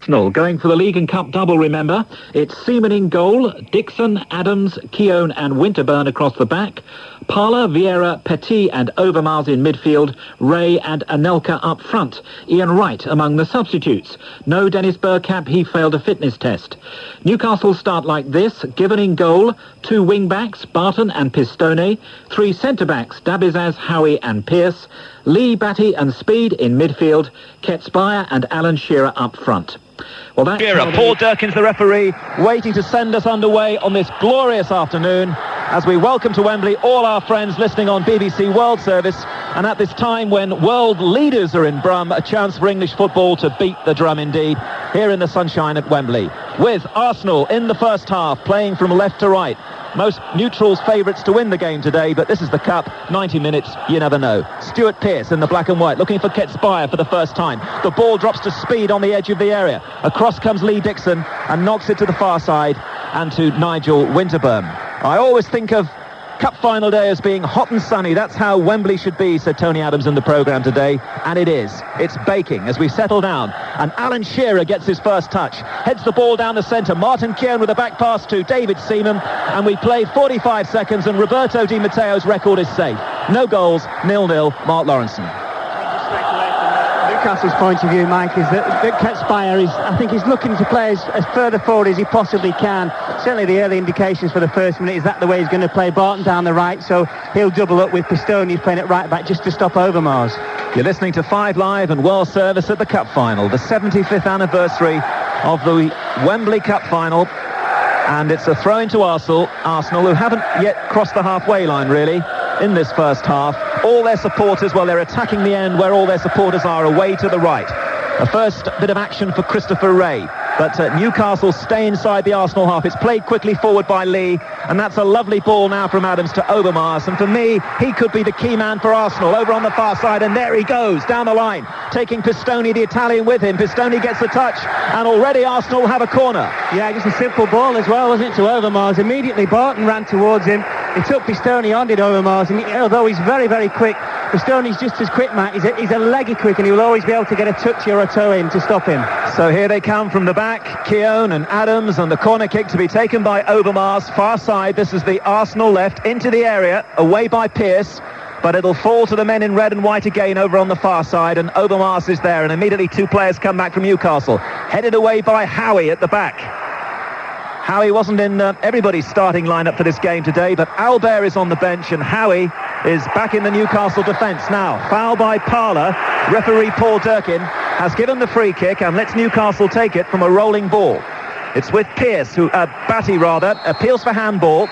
Arsenal going for the League and Cup double, remember. It's Seaman in goal, Dixon, Adams, Keown and Winterburn across the back, Parler, Vieira, Petit and Overmars in midfield, Ray and Anelka up front, Ian Wright among the substitutes. No Dennis Bergkamp, he failed a fitness test. Newcastle start like this: Given in goal, 2 wing-backs, Barton and Pistone, 3 centre-backs, Dabizaz, Howie and Pearce, Lee, Batty and Speed in midfield, Ketzbauer and Alan Shearer up front. Well, that's Paul Durkin's the referee, waiting to send us underway on this glorious afternoon as we welcome to Wembley all our friends listening on BBC World Service, and at this time when world leaders are in Brum, a chance for English football to beat the drum indeed, here in the sunshine at Wembley, with Arsenal in the first half playing from left to right. Most neutrals favourites to win the game today, but this is the Cup, 90 minutes, you never know. Stuart Pearce in the black and white, looking for Ketzbauer for the first time. The ball drops to Speed on the edge of the area. Across comes Lee Dixon and knocks it to the far side and to Nigel Winterburn. I always think of Cup final day as being hot and sunny. That's how Wembley should be, said Tony Adams in the programme today, and it is. It's baking as we settle down, and Alan Shearer gets his first touch, heads the ball down the centre. Martin Keown with a back pass to David Seaman, and we played 45 seconds and Roberto Di Matteo's record is safe. No goals, 0-0, Mark Lawrenson. Newcastle's point of view, Mike, is that Ketzbauer I think he's looking to play as further forward as he possibly can. Certainly the early indications for the first minute is that the way he's going to play. Barton down the right, so he'll double up with Pistone, who's playing at right back just to stop Overmars. You're listening to 5 Live and World Service at the Cup final, the 75th anniversary of the Wembley Cup final, and it's a throw into Arsenal, who haven't yet crossed the halfway line really in this first half. All their supporters, well, they're attacking the end where all their supporters are, away to the right. A first bit of action for Christopher Ray, but Newcastle stay inside the Arsenal half. It's played quickly forward by Lee, and that's a lovely ball now from Adams to Overmars, and for me, he could be the key man for Arsenal over on the far side, and there he goes down the line, taking Pistone, the Italian, with him. Pistone gets the touch, and already Arsenal have a corner. Yeah, just a simple ball as well, wasn't it, to Overmars. Immediately Barton ran towards him. He took Pistone on, did Overmars, and although he's very, very quick, Pistone's just as quick, Matt. He's a leggy quick, and he will always be able to get a touch or a toe in to stop him. So here they come from the back, Keown and Adams, and the corner kick to be taken by Overmars, far side. This is the Arsenal left, into the area, away by Pearce, but it'll fall to the men in red and white again over on the far side, and Overmars is there, and immediately 2 players come back from Newcastle, headed away by Howie at the back. Howie wasn't in everybody's starting lineup for this game today, but Albert is on the bench and Howie is back in the Newcastle defence. Now, foul by Parler. Referee Paul Durkin has given the free kick and lets Newcastle take it from a rolling ball. It's with Pearce, Batty rather, appeals for handball,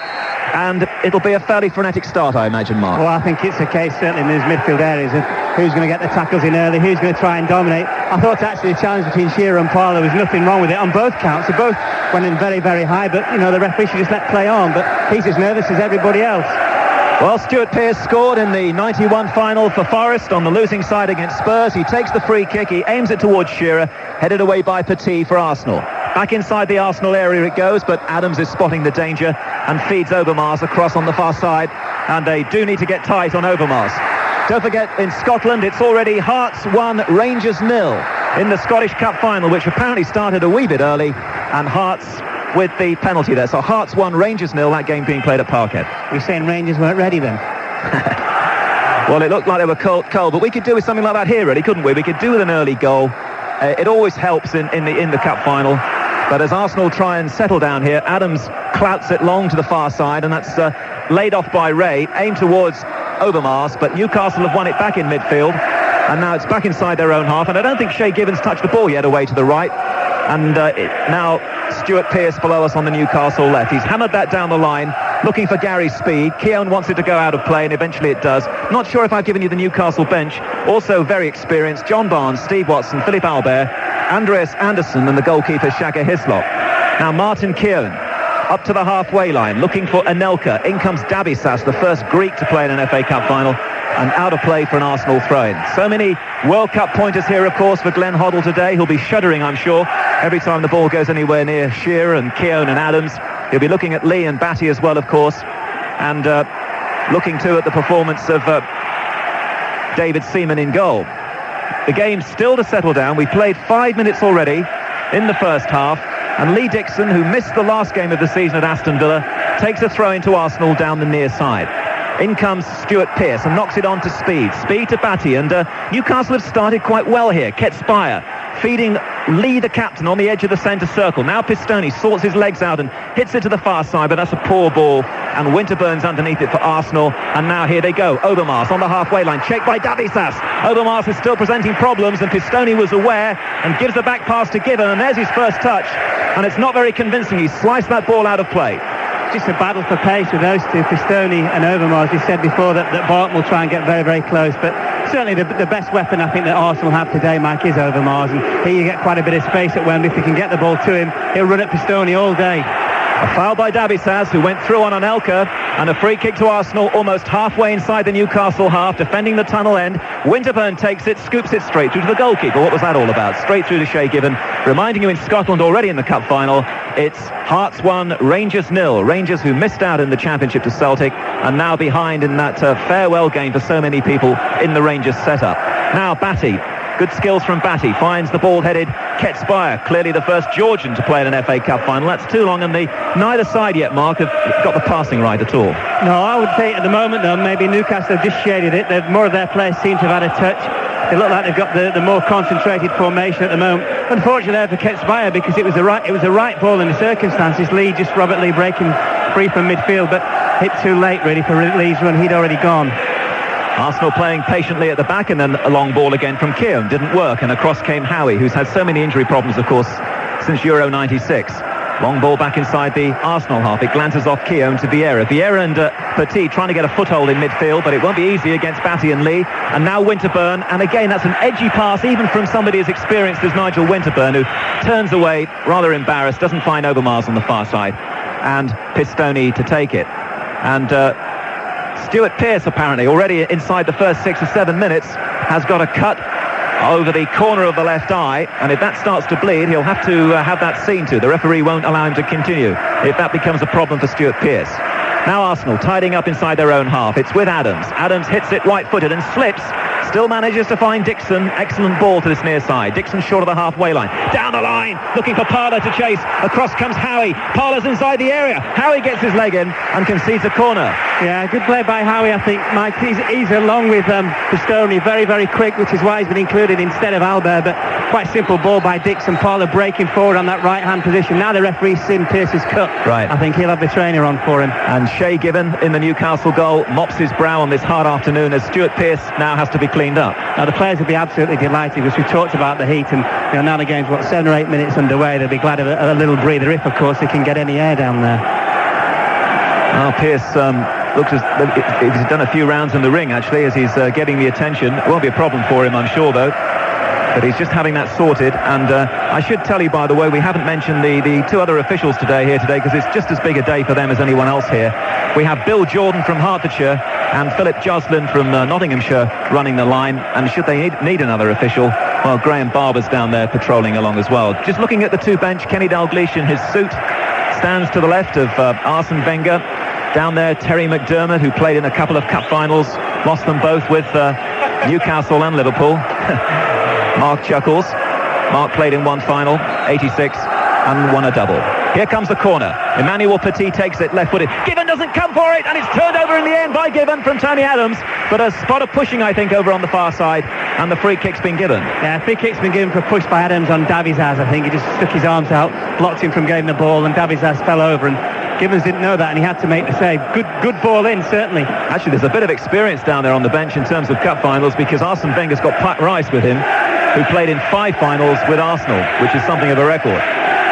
and it'll be a fairly frenetic start, I imagine, Mark. Well, I think it's a case, certainly in those midfield areas, of who's going to get the tackles in early, who's going to try and dominate. I thought actually the challenge between Shearer and Parler was nothing wrong with it on both counts. They both went in very, very high, but, you know, the referee should just let play on, but he's as nervous as everybody else. Well, Stuart Pearce scored in the 91 final for Forest on the losing side against Spurs. He takes the free kick, he aims it towards Shearer, headed away by Petit for Arsenal. Back inside the Arsenal area it goes, but Adams is spotting the danger and feeds Overmars across on the far side, and they do need to get tight on Overmars. Don't forget, in Scotland, it's already Hearts 1, Rangers 0 in the Scottish Cup final, which apparently started a wee bit early, and Hearts with the penalty there. So Hearts 1, Rangers 0, that game being played at Parkhead. You're saying Rangers weren't ready then? Well, it looked like they were cold, but we could do with something like that here, really, couldn't we? We could do with an early goal. It always helps in the cup final. But as Arsenal try and settle down here, Adams clouts it long to the far side, and that's laid off by Ray, aimed towards Overmars, but Newcastle have won it back in midfield, and now it's back inside their own half, and I don't think Shea Gibbons touched the ball yet away to the right, and now Stuart Pearce below us on the Newcastle left. He's hammered that down the line, looking for Gary Speed. Keown wants it to go out of play, and eventually it does. Not sure if I've given you the Newcastle bench. Also very experienced: John Barnes, Steve Watson, Philip Albert, Andreas Andersson, and the goalkeeper Shaka Hislop. Now Martin Keown up to the halfway line, looking for Anelka. In comes Dabizas, the first Greek to play in an FA Cup final, and out of play for an Arsenal throw-in. So many World Cup pointers here, of course, for Glenn Hoddle today. He'll be shuddering, I'm sure, every time the ball goes anywhere near Shearer and Keown and Adams. He'll be looking at Lee and Batty as well, of course, and looking too at the performance of David Seaman in goal. The game's still to settle down. We've played 5 minutes already, in the first half. And Lee Dixon, who missed the last game of the season at Aston Villa, takes a throw into Arsenal down the near side. In comes Stuart Pearce and knocks it on to Speed. Speed to Batty, and Newcastle have started quite well here. Ketspire feeding Lee, the captain, on the edge of the centre circle. Now Pistone sorts his legs out and hits it to the far side, but that's a poor ball, and Winterburn's underneath it for Arsenal. And now here they go. Overmars on the halfway line, checked by Davisas. Overmars is still presenting problems, and Pistone was aware and gives the back pass to Given, and there's his first touch, and it's not very convincing. He sliced that ball out of play. Just a battle for pace with those two, Pistone and Overmars. You said before that Barton will try and get very, very close, but certainly the best weapon I think that Arsenal have today, Mike, is Overmars, and here you get quite a bit of space at Wembley. If you can get the ball to him, he'll run at Pistone all day. A foul by Davisas, who went through on Anelka, and a free kick to Arsenal almost halfway inside the Newcastle half, defending the tunnel end. Winterburn takes it, scoops it straight through to the goalkeeper. What was that all about? Straight through to Shay Given, reminding you in Scotland already in the cup final, it's Hearts 1, Rangers 0. Rangers, who missed out in the Championship to Celtic, and now behind in that farewell game for so many people in the Rangers setup. Now Batty. Good skills from Batty, finds the ball-headed Ketspire, clearly the first Georgian to play in an FA Cup final. That's too long, and neither side yet, Mark, have got the passing right at all. No, I would say at the moment, though, maybe Newcastle have just shaded it. More of their players seem to have had a touch. They look like they've got the more concentrated formation at the moment. Unfortunately there for Ketspire, because it was the right ball in the circumstances. Robert Lee breaking free from midfield, but hit too late really for Lee's run. He'd already gone. Arsenal playing patiently at the back, and then a long ball again from Keown. Didn't work, and across came Howie, who's had so many injury problems, of course, since Euro 96. Long ball back inside the Arsenal half. It glances off Keown to Vieira. Vieira and Petit trying to get a foothold in midfield, but it won't be easy against Batty and Lee. And now Winterburn, and again that's an edgy pass, even from somebody as experienced as Nigel Winterburn, who turns away, rather embarrassed, doesn't find Overmars on the far side, and Pistone to take it. And Stuart Pearce, apparently, already inside the first 6 or 7 minutes, has got a cut over the corner of the left eye, and if that starts to bleed, he'll have to have that seen to. The referee won't allow him to continue if that becomes a problem for Stuart Pearce. Now Arsenal tidying up inside their own half. It's with Adams. Adams hits it right-footed and slips. Still manages to find Dixon. Excellent ball to this near side. Dixon short of the halfway line. Down the line, looking for Parler to chase. Across comes Howie. Parler's inside the area. Howie gets his leg in and concedes a corner. Yeah, good play by Howie, I think, Mike. He's along with Pistone, very, very quick, which is why he's been included instead of Albert, but quite simple ball by Dixon. Parler breaking forward on that right-hand position. Now the referee's seen Pearce's cut. Right. I think he'll have the trainer on for him. And Shay Given in the Newcastle goal mops his brow on this hard afternoon as Stuart Pearce now has to be cleaned up. Now the players will be absolutely delighted, because we talked about the heat, and now the game's 7 or 8 minutes underway. They'll be glad of a little breather, if of course they can get any air down there. Well, Pearce looks as if he's done a few rounds in the ring, actually, as he's getting the attention. It won't be a problem for him, I'm sure, though. But he's just having that sorted. And I should tell you, by the way, we haven't mentioned the two other officials here today, because it's just as big a day for them as anyone else here. We have Bill Jordan from Hertfordshire and Philip Joslin from Nottinghamshire running the line. And should they need another official, well, Graham Barber's down there patrolling along as well. Just looking at the two bench, Kenny Dalglish in his suit stands to the left of Arsene Wenger. Down there, Terry McDermott, who played in a couple of cup finals, lost them both with Newcastle and Liverpool. Mark chuckles. Mark played in one final, 86, and won a double. Here comes the corner. Emmanuel Petit takes it left-footed. Given doesn't come for it, and it's turned over in the end by Given from Tony Adams. But a spot of pushing, I think, over on the far side, and the free kick's been given. Yeah, free kick's been given for a push by Adams on Davisas, I think. He just stuck his arms out, blocked him from getting the ball, and Davisas fell over, and Gibbons didn't know that, and he had to make the save. Good ball in, certainly. Actually, there's a bit of experience down there on the bench in terms of cup finals, because Arsene Wenger's got Pat Rice with him, who played in 5 finals with Arsenal, which is something of a record.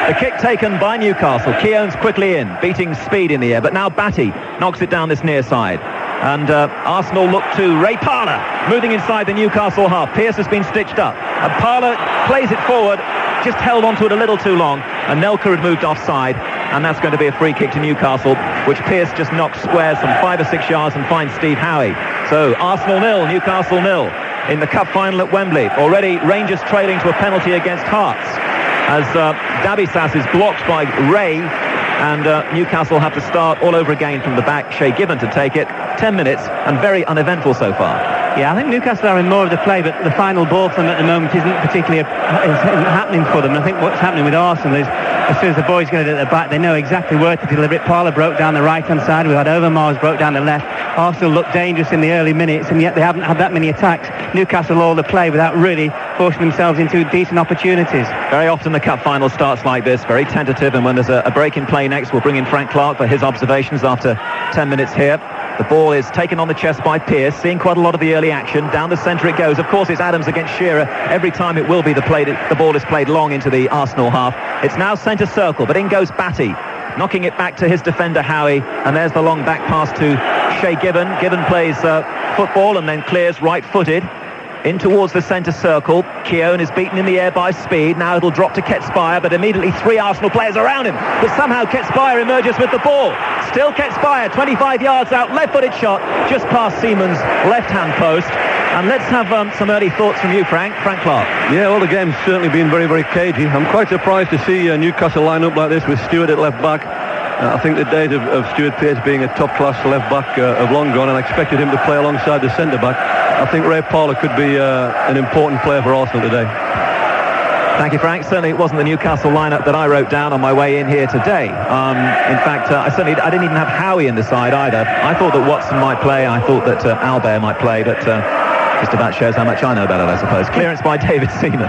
The kick taken by Newcastle. Keown's quickly in, beating Speed in the air, but now Batty knocks it down this near side. And Arsenal look to Ray Parler, moving inside the Newcastle half. Pearce has been stitched up, and Parler plays it forward, just held onto it a little too long, and Nelka had moved offside, and that's going to be a free kick to Newcastle, which Pearce just knocks squares from 5 or 6 yards and finds Steve Howie. So Arsenal 0, Newcastle 0 in the cup final at Wembley. Already Rangers trailing to a penalty against Hearts, as Davisas is blocked by Ray, and Newcastle have to start all over again from the back. Shay Given to take it. 10 minutes and very uneventful so far. Yeah, I think Newcastle are in more of the play, but the final ball for them at the moment isn't particularly isn't happening for them. I think what's happening with Arsenal is as soon as the boys get it at the back, they know exactly where to deliver it. Parlour broke down the right-hand side. We've had Overmars broke down the left. Arsenal looked dangerous in the early minutes, and yet they haven't had that many attacks. Newcastle all the play without really forcing themselves into decent opportunities. Very often the cup final starts like this, very tentative, and when there's a break in play next, we'll bring in Frank Clark for his observations after 10 minutes here. The ball is taken on the chest by Pearce, seeing quite a lot of the early action. Down the centre it goes. Of course, it's Adams against Shearer. Every time it will be the ball is played long into the Arsenal half. It's now centre circle, but in goes Batty, knocking it back to his defender Howie, and there's the long back pass to Shea Gibbon. Gibbon plays football and then clears right-footed in towards the centre circle. Keown is beaten in the air by Speed. Now it'll drop to Ketspire, but immediately 3 Arsenal players around him. But somehow Ketspire emerges with the ball. Still Ketspire, 25 yards out, left-footed shot, just past Seaman's left-hand post. And let's have some early thoughts from you, Frank Clark. Yeah, well, the game's certainly been very, very cagey. I'm quite surprised to see Newcastle line up like this with Stewart at left-back. I think the days of Stuart Pearce being a top-class left-back have long gone, and I expected him to play alongside the centre-back. I think Ray Parlour could be an important player for Arsenal today. Thank you, Frank. Certainly it wasn't the Newcastle lineup that I wrote down on my way in here today. In fact, I didn't even have Howie in the side either. I thought that Watson might play. I thought that Albert might play, but just about shows how much I know about it, I suppose. Clearance by David Seaman.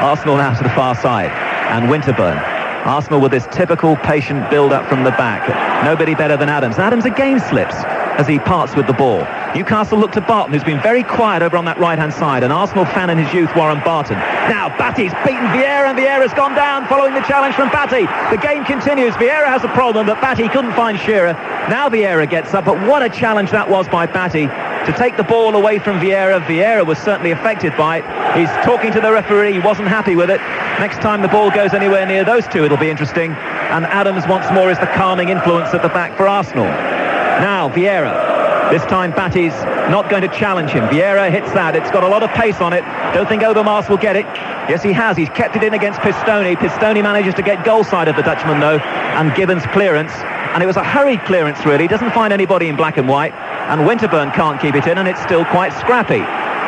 Arsenal now to the far side. And Winterburn. Arsenal with this typical patient build-up from the back. Nobody better than Adams. Adams again slips as he parts with the ball. Newcastle look to Barton, who's been very quiet over on that right-hand side. An Arsenal fan in his youth, Warren Barton. Now Batty's beaten Vieira, and Vieira's gone down following the challenge from Batty. The game continues. Vieira has a problem, but Batty couldn't find Shearer. Now Vieira gets up, but what a challenge that was by Batty to take the ball away from Vieira. Vieira was certainly affected by it. He's talking to the referee. He wasn't happy with it. Next time the ball goes anywhere near those two, it'll be interesting. And Adams once more is the calming influence at the back for Arsenal. Now Vieira. This time Batty's not going to challenge him. Vieira hits that. It's got a lot of pace on it. Don't think Overmars will get it. Yes, he has. He's kept it in against Pistone. Pistone manages to get goal side of the Dutchman, though, and Gibbons' clearance. And it was a hurried clearance, really. He doesn't find anybody in black and white. And Winterburn can't keep it in, and it's still quite scrappy.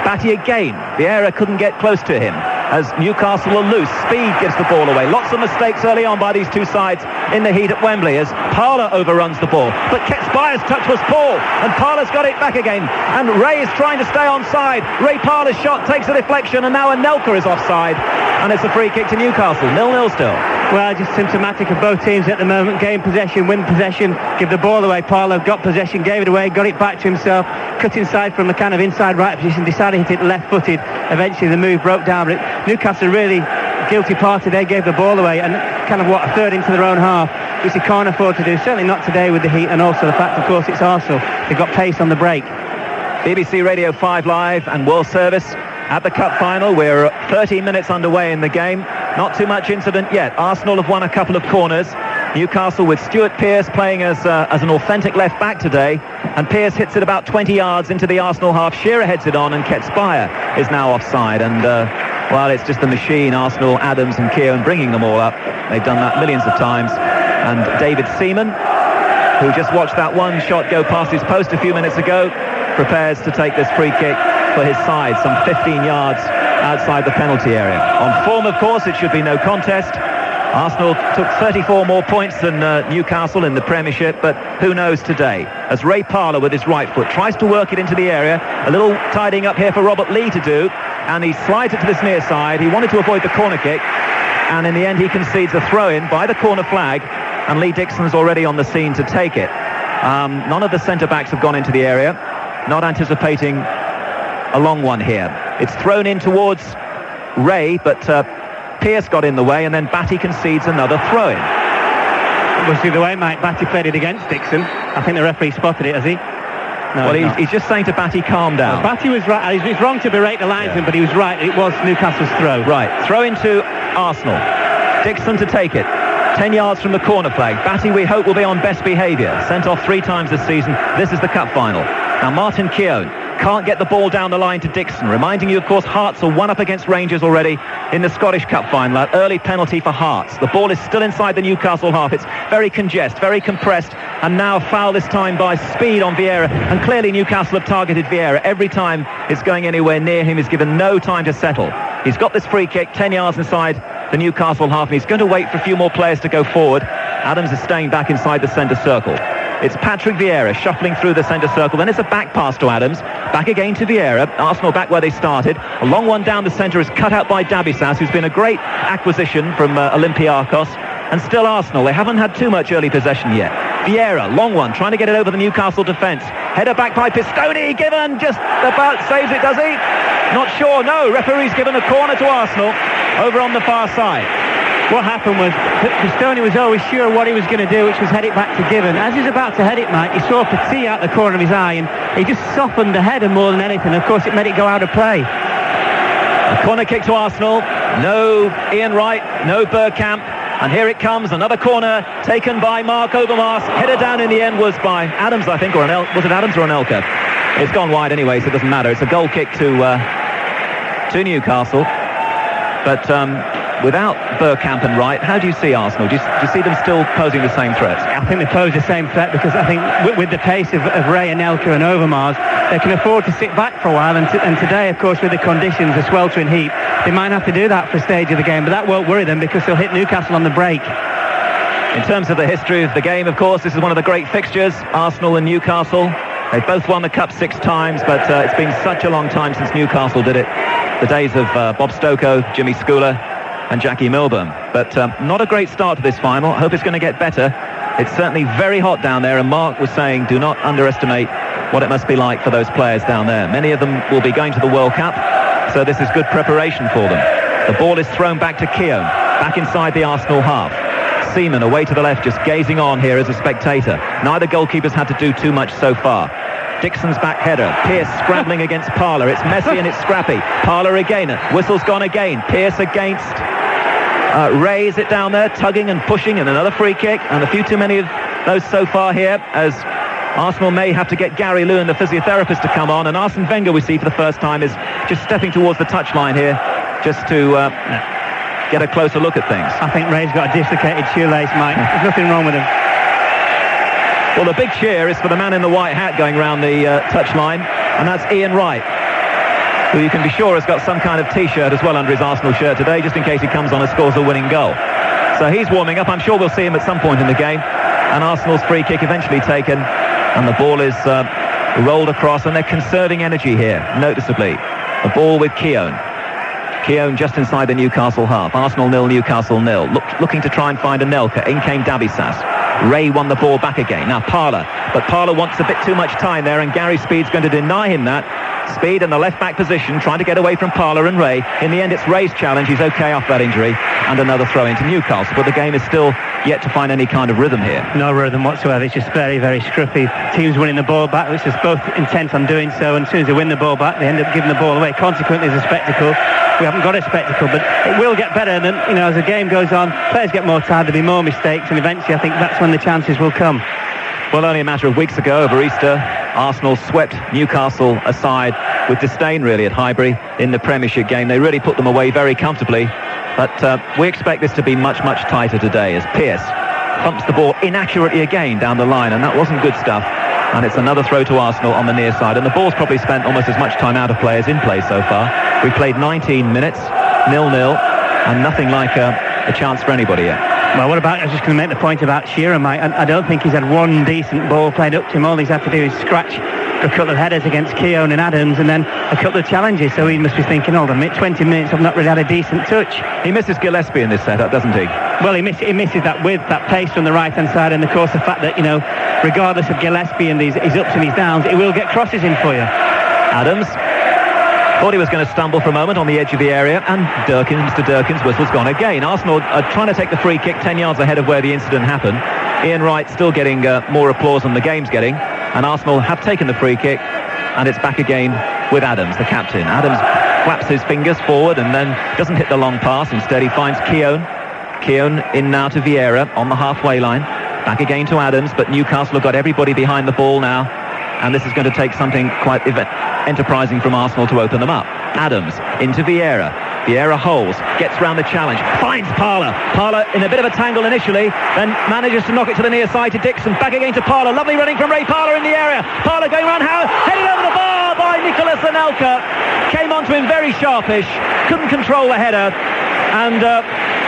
Batty again. Vieira couldn't get close to him as Newcastle are loose. Speed gives the ball away. Lots of mistakes early on by these two sides in the heat at Wembley as Parlour overruns the ball. But Ketspire's touch was poor, and Parlour's got it back again. And Ray is trying to stay onside. Ray Parlour's shot takes a deflection, and now Anelka is offside. And it's a free kick to Newcastle. 0-0 still. Well, just symptomatic of both teams at the moment. Gain possession, win possession, give the ball away. Parlour got possession, gave it away, got it back to himself, cut inside from the kind of inside right position, decided to hit it left-footed. Eventually the move broke down, but Newcastle really guilty party. They gave the ball away and kind of a third into their own half, which they can't afford to do. Certainly not today with the heat, and also the fact, of course, it's Arsenal. They've got pace on the break. BBC Radio 5 Live and World Service at the cup final. We're 13 minutes underway in the game. Not too much incident yet. Arsenal have won a couple of corners. Newcastle with Stuart Pearce playing as an authentic left back today, and Pearce hits it about 20 yards into the Arsenal half. Shearer heads it on, and Ketspire is now offside. And well, it's just the machine, Arsenal, Adams and Keown bringing them all up. They've done that millions of times. And David Seaman, who just watched that one shot go past his post a few minutes ago, prepares to take this free kick for his side, some 15 yards outside the penalty area. On form, of course, it should be no contest. Arsenal took 34 more points than Newcastle in the Premiership, but who knows today? As Ray Parlour with his right foot tries to work it into the area, a little tidying up here for Robert Lee to do, and he slides it to this near side. He wanted to avoid the corner kick, and in the end he concedes a throw-in by the corner flag, and Lee Dixon's already on the scene to take it. None of the centre-backs have gone into the area, not anticipating a long one here. It's thrown in towards Ray, but Pearce got in the way, and then Batty concedes another throw-in. Was the way Mike Batty played it against Dixon? I think the referee spotted it, has he? No, well, he's just saying to Batty, calm down. Well, Batty was right. It's wrong to berate the linesman, but he was right. It was Newcastle's throw. Right, throw into Arsenal. Dixon to take it. 10 yards from the corner flag. Batty, we hope, will be on best behaviour. Sent off 3 times this season. This is the cup final. Now Martin Keown Can't get the ball down the line to Dixon. Reminding you, of course, Hearts are 1 up against Rangers already in the Scottish Cup final. That early penalty for Hearts. The ball is still inside the Newcastle half. It's very congested, very compressed, and now foul this time by Speed on Vieira. And clearly Newcastle have targeted Vieira. Every time it's going anywhere near him, he's given no time to settle. He's got this free kick 10 yards inside the Newcastle half, and he's going to wait for a few more players to go forward. Adams is staying back inside the centre circle. It's Patrick Vieira shuffling through the centre circle. Then it's a back pass to Adams. Back again to Vieira. Arsenal back where they started. A long one down the centre is cut out by Dabisas, who's been a great acquisition from Olympiacos. And still Arsenal. They haven't had too much early possession yet. Vieira, long one, trying to get it over the Newcastle defence. Header back by Pistone. Given just about saves it, does he? Not sure. No, referee's given a corner to Arsenal over on the far side. What happened was Pistone was always sure what he was going to do, which was head it back to Given. As he was about to head it, Mike, he saw Petit out the corner of his eye, and he just softened the header more than anything. Of course, it made it go out of play. A corner kick to Arsenal. No Ian Wright, no Bergkamp. And here it comes, another corner taken by Mark Overmars. Header down in the end was by Adams, I think, or was it Adams or Anelka? It's gone wide anyway, so it doesn't matter. It's a goal kick to Newcastle. But without Bergkamp and Wright, how do you see Arsenal? Do you see them still posing the same threat? I think they pose the same threat because I think with the pace of Ray, Anelka and Overmars, they can afford to sit back for a while. And today, of course, with the conditions, the sweltering heat, they might have to do that for a stage of the game. But that won't worry them because they'll hit Newcastle on the break. In terms of the history of the game, of course, this is one of the great fixtures, Arsenal and Newcastle. They've both won the Cup 6 times, but it's been such a long time since Newcastle did it. The days of Bob Stokoe, Jimmy Scoular and Jackie Milburn. But not a great start to this final. I hope it's going to get better. It's certainly very hot down there, and Mark was saying do not underestimate what it must be like for those players down there. Many of them will be going to the World Cup, so this is good preparation for them. The ball is thrown back to Keown, back inside the Arsenal half. Seaman away to the left, just gazing on here as a spectator. Neither goalkeepers had to do too much so far. Dixon's back header. Pearce scrambling against Parler. It's messy and it's scrappy. Parler again. Whistle's gone again. Pearce against Ray. Is it down there? Tugging and pushing, and another free kick. And a few too many of those so far here, as Arsenal may have to get Gary Lewin, the physiotherapist, to come on. And Arsene Wenger, we see for the first time, is just stepping towards the touchline here just to get a closer look at things. I think Ray's got a dislocated shoelace, Mike. There's nothing wrong with him. Well, the big cheer is for the man in the white hat going round the touchline, and that's Ian Wright, who you can be sure has got some kind of T-shirt as well under his Arsenal shirt today, just in case he comes on and scores a winning goal. So he's warming up. I'm sure we'll see him at some point in the game. And Arsenal's free kick eventually taken, and the ball is rolled across, and they're conserving energy here, noticeably. The ball with Keown. Keown just inside the Newcastle half. Arsenal 0, Newcastle 0. Looking to try and find Anelka. In came Dabisas. Ray won the ball back again. Now Parler. But Parler wants a bit too much time there, and Gary Speed's going to deny him that. Speed in the left-back position, trying to get away from Parler and Ray. In the end, it's Ray's challenge. He's okay off that injury. And another throw into Newcastle. But the game is still yet to find any kind of rhythm here. No rhythm whatsoever. It's just very, very scruffy. Teams winning the ball back, which is both intent on doing so. And as soon as they win the ball back, they end up giving the ball away. Consequently, it's a spectacle. We haven't got a spectacle, but it will get better. And then, as the game goes on, players get more tired, there'll be more mistakes, and eventually I think that's when the chances will come. Well, only a matter of weeks ago, over Easter, Arsenal swept Newcastle aside with disdain, really, at Highbury in the Premiership game. They really put them away very comfortably. But we expect this to be much, much tighter today, as Pearce thumps the ball inaccurately again down the line, and that wasn't good stuff. And it's another throw to Arsenal on the near side, and the ball's probably spent almost as much time out of play as in play so far. We've played 19 minutes, 0-0, and nothing like a chance for anybody yet. Well, what about, I was just going to make the point about Shearer, Mike. I don't think he's had one decent ball played up to him. All he's had to do is scratch a couple of headers against Keown and Adams, and then a couple of challenges. So he must be thinking, hold on a minute, 20 minutes, I've not really had a decent touch. He misses Gillespie in this setup, doesn't he? Well, he misses that width, that pace from the right-hand side, and of course the fact that, regardless of Gillespie and his ups and his downs, it will get crosses in for you. Adams thought he was going to stumble for a moment on the edge of the area, and Mr. Durkin's whistle's gone again. Arsenal are trying to take the free kick 10 yards ahead of where the incident happened. Ian Wright still getting more applause than the game's getting, and Arsenal have taken the free kick, and it's back again with Adams, the captain. Adams flaps his fingers forward and then doesn't hit the long pass. Instead he finds Keown. Keown in now to Vieira on the halfway line. Back again to Adams, but Newcastle have got everybody behind the ball now, and this is going to take something quite enterprising from Arsenal to open them up. Adams into Vieira. Vieira holds, gets round the challenge, finds Parler. Parler in a bit of a tangle initially, then manages to knock it to the near side to Dixon. Back again to Parler. Lovely running from Ray Parler in the area. Parler going round Howard, headed over the bar by Nicolas Anelka. Came onto him very sharpish, couldn't control the header, and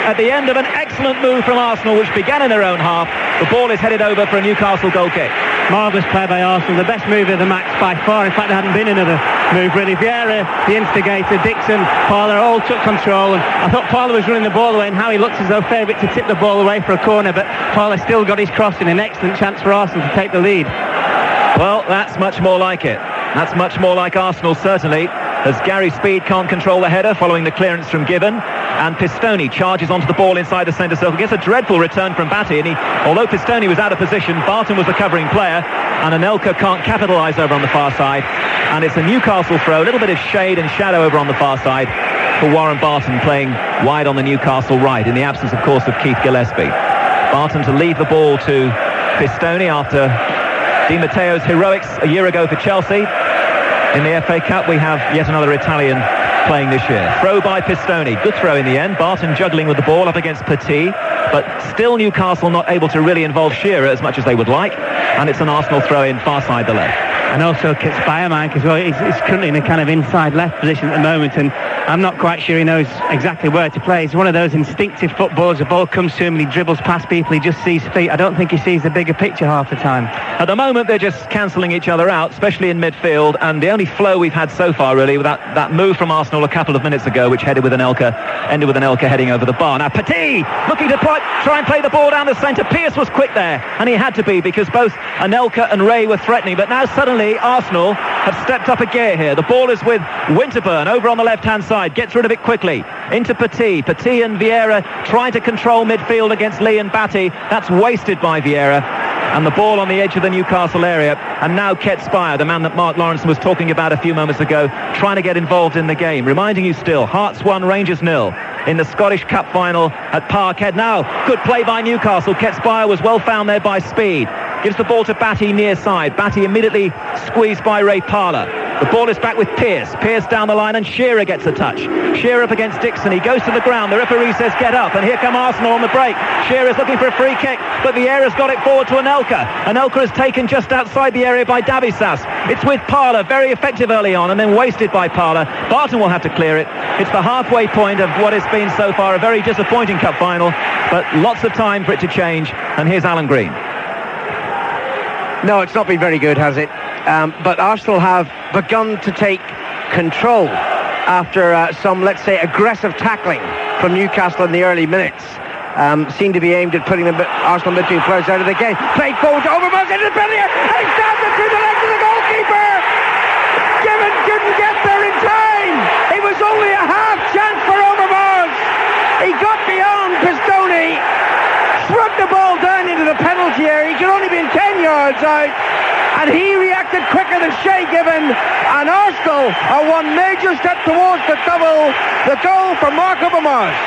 at the end of an excellent move from Arsenal, which began in their own half, the ball is headed over for a Newcastle goal kick. Marvellous play by Arsenal, the best move of the match by far. In fact, there hadn't been another move really. Vieira, the instigator, Dixon, Parler all took control, and I thought Parler was running the ball away, and Howie looked as though favourite to tip the ball away for a corner, but Parler still got his cross in, an excellent chance for Arsenal to take the lead. Well, that's much more like it. That's much more like Arsenal, certainly, as Gary Speed can't control the header following the clearance from Gibbon, and Pistone charges onto the ball inside the centre circle. Gets a dreadful return from Batty, and although Pistone was out of position, Barton was the covering player, and Anelka can't capitalise over on the far side, and it's a Newcastle throw, a little bit of shade and shadow over on the far side for Warren Barton, playing wide on the Newcastle right, in the absence, of course, of Keith Gillespie. Barton to leave the ball to Pistone after Di Matteo's heroics a year ago for Chelsea. In the FA Cup, we have yet another Italian playing this year. Throw by Pistone. Good throw in the end. Barton juggling with the ball up against Petit, but still Newcastle not able to really involve Shearer as much as they would like, and it's an Arsenal throw in far side the left. And also Kitsbayamike as well. He's currently in a kind of inside left position at the moment, and I'm not quite sure he knows exactly where to play. He's one of those instinctive footballers. The ball comes to him and he dribbles past people. He just sees feet. I don't think he sees the bigger picture half the time. At the moment, they're just cancelling each other out, especially in midfield, and the only flow we've had so far, really, with that move from Arsenal a couple of minutes ago, which ended with Anelka heading over the bar. Now, Petit looking to try and play the ball down the centre. Pearce was quick there, and he had to be, because both Anelka and Ray were threatening, but now suddenly Arsenal have stepped up a gear here. The ball is with Winterburn over on the left-hand side, gets rid of it quickly, into Petit. Petit and Vieira trying to control midfield against Lee and Batty. That's wasted by Vieira. And the ball on the edge of the Newcastle area. And now Ket Spire, the man that Mark Lawrenson was talking about a few moments ago, trying to get involved in the game. Reminding you still, Hearts 1, Rangers 0 in the Scottish Cup final at Parkhead. Now, good play by Newcastle. Ket Spire was well found there by Speed. Gives the ball to Batty near side. Batty immediately squeezed by Ray Parler. The ball is back with Pearce. Pearce down the line, and Shearer gets a touch. Shearer up against Dixon. He goes to the ground. The referee says get up, and here come Arsenal on the break. Shearer's looking for a free kick, but Vieira's got it forward to Anelka. Anelka is taken just outside the area by Davisas. It's with Parler, very effective early on, and then wasted by Parler. Barton will have to clear it. It's the halfway point of what has been so far a very disappointing cup final, but lots of time for it to change. And here's Alan Green. No, it's not been very good, has it? But Arsenal have begun to take control after some, let's say, aggressive tackling from Newcastle in the early minutes. Seemed to be aimed at putting Arsenal midfield players out of the game. Played forward to Overmars into the penalty area, and he stabs it through the legs of the goalkeeper. Given didn't get there in time. It was only a half chance for Overmars. He got beyond Pistone, shrugged the ball down into the penalty area. He could only been 10 yards out, and he reacted quicker than Shea Given, and Arsenal are one major step towards the double, the goal for Mark Overmars.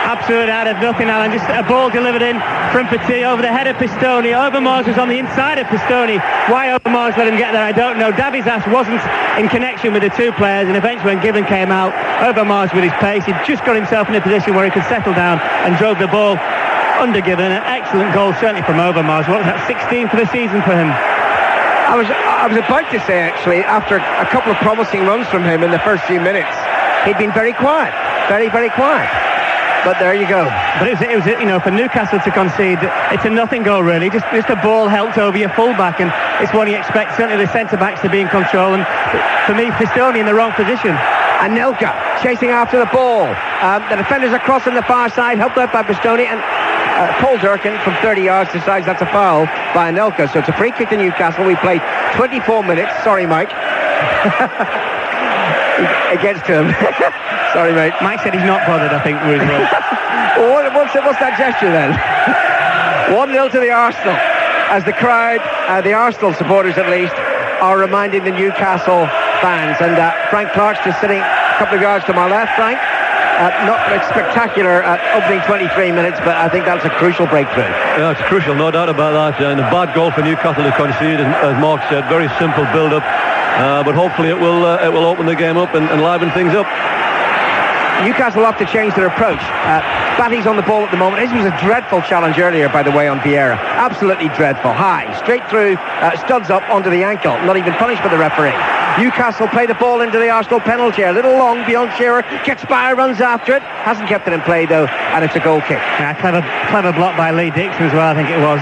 Absolute out of nothing, Alan. Just a ball delivered in from Petit over the head of Pistone. Overmars was on the inside of Pistone. Why Overmars let him get there, I don't know. Davisas wasn't in connection with the two players, and eventually when Gibbon came out, Overmars with his pace, he'd just got himself in a position where he could settle down and drove the ball under Gibbon. An excellent goal, certainly from Overmars. What was that, 16 for the season for him? I was about to say, actually, after a couple of promising runs from him in the first few minutes, he'd been very quiet, very, very quiet. But there you go. But it was you know, for Newcastle to concede, it's a nothing goal really. Just a ball helped over your full-back, and it's what you expect, certainly the centre-backs to be in control, and for me, Pistone in the wrong position. Anelka chasing after the ball. The defenders are crossing the far side, helped out by Pistone, and Paul Durkin from 30 yards decides that's a foul by Anelka. So it's a free kick to Newcastle. We played 24 minutes. Sorry, Mike. Against him. Sorry, mate. Mike said he's not bothered, I think, with well, what's that gesture then? 1-0 to the Arsenal, as the crowd, the Arsenal supporters at least, are reminding the Newcastle fans. And Frank Clark's just sitting a couple of yards to my left. Frank, not spectacular opening 23 minutes, but I think that's a crucial breakthrough. Yeah, it's crucial, no doubt about that. And a bad goal for Newcastle to concede, as Mark said, very simple build-up. but hopefully it will open the game up and liven things up. Newcastle will have to change their approach. Batty's on the ball at the moment. This was a dreadful challenge earlier, by the way, on Vieira. Absolutely dreadful. High, straight through, studs up onto the ankle. Not even punished by the referee. Newcastle play the ball into the Arsenal penalty area. A little long beyond Shearer. Gets by, runs after it. Hasn't kept it in play, though, and it's a goal kick. Yeah, clever block by Lee Dixon as well, I think it was.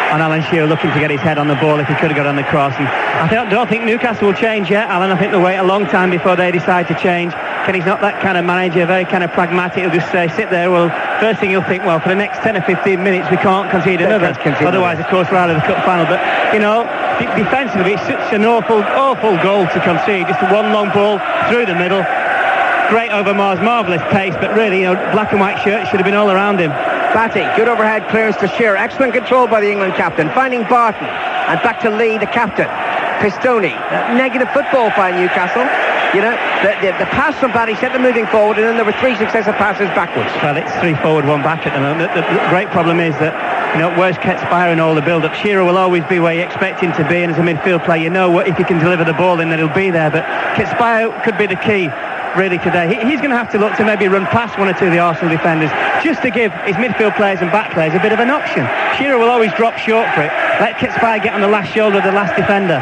On Alan Shearer looking to get his head on the ball if he could have got on the cross. And I don't think Newcastle will change yet, Alan. I think they'll wait a long time before they decide to change. Kenny's not that kind of manager, very kind of pragmatic. He'll just say, sit there. Well, first thing he'll think, well, for the next 10 or 15 minutes, we can't concede another. Otherwise, of course, we're out of the cup final. But, you know, defensively, it's such an awful goal to concede. Just one long ball through the middle. Great over Mars, marvellous pace, but really, you know, black and white shirt should have been all around him. Batty, good overhead clearance to Shearer. Excellent control by the England captain. Finding Barton. And back to Lee, the captain. Pistoni. Negative football by Newcastle. You know, the pass from Batty set them moving forward, and then there were 3 successive passes backwards. Well, it's 3 forward, 1 back at the moment. The great problem is that, you know, where's Ketspire in all the build-up? Shearer will always be where you expect him to be, and as a midfield player, you know if he can deliver the ball, then he'll be there. But Ketspire could be the key, really, today. He's going to have to look to maybe run past 1 or 2 of the Arsenal defenders, just to give his midfield players and back players a bit of an option. Shearer will always drop short for it. Let Ketspire get on the last shoulder of the last defender.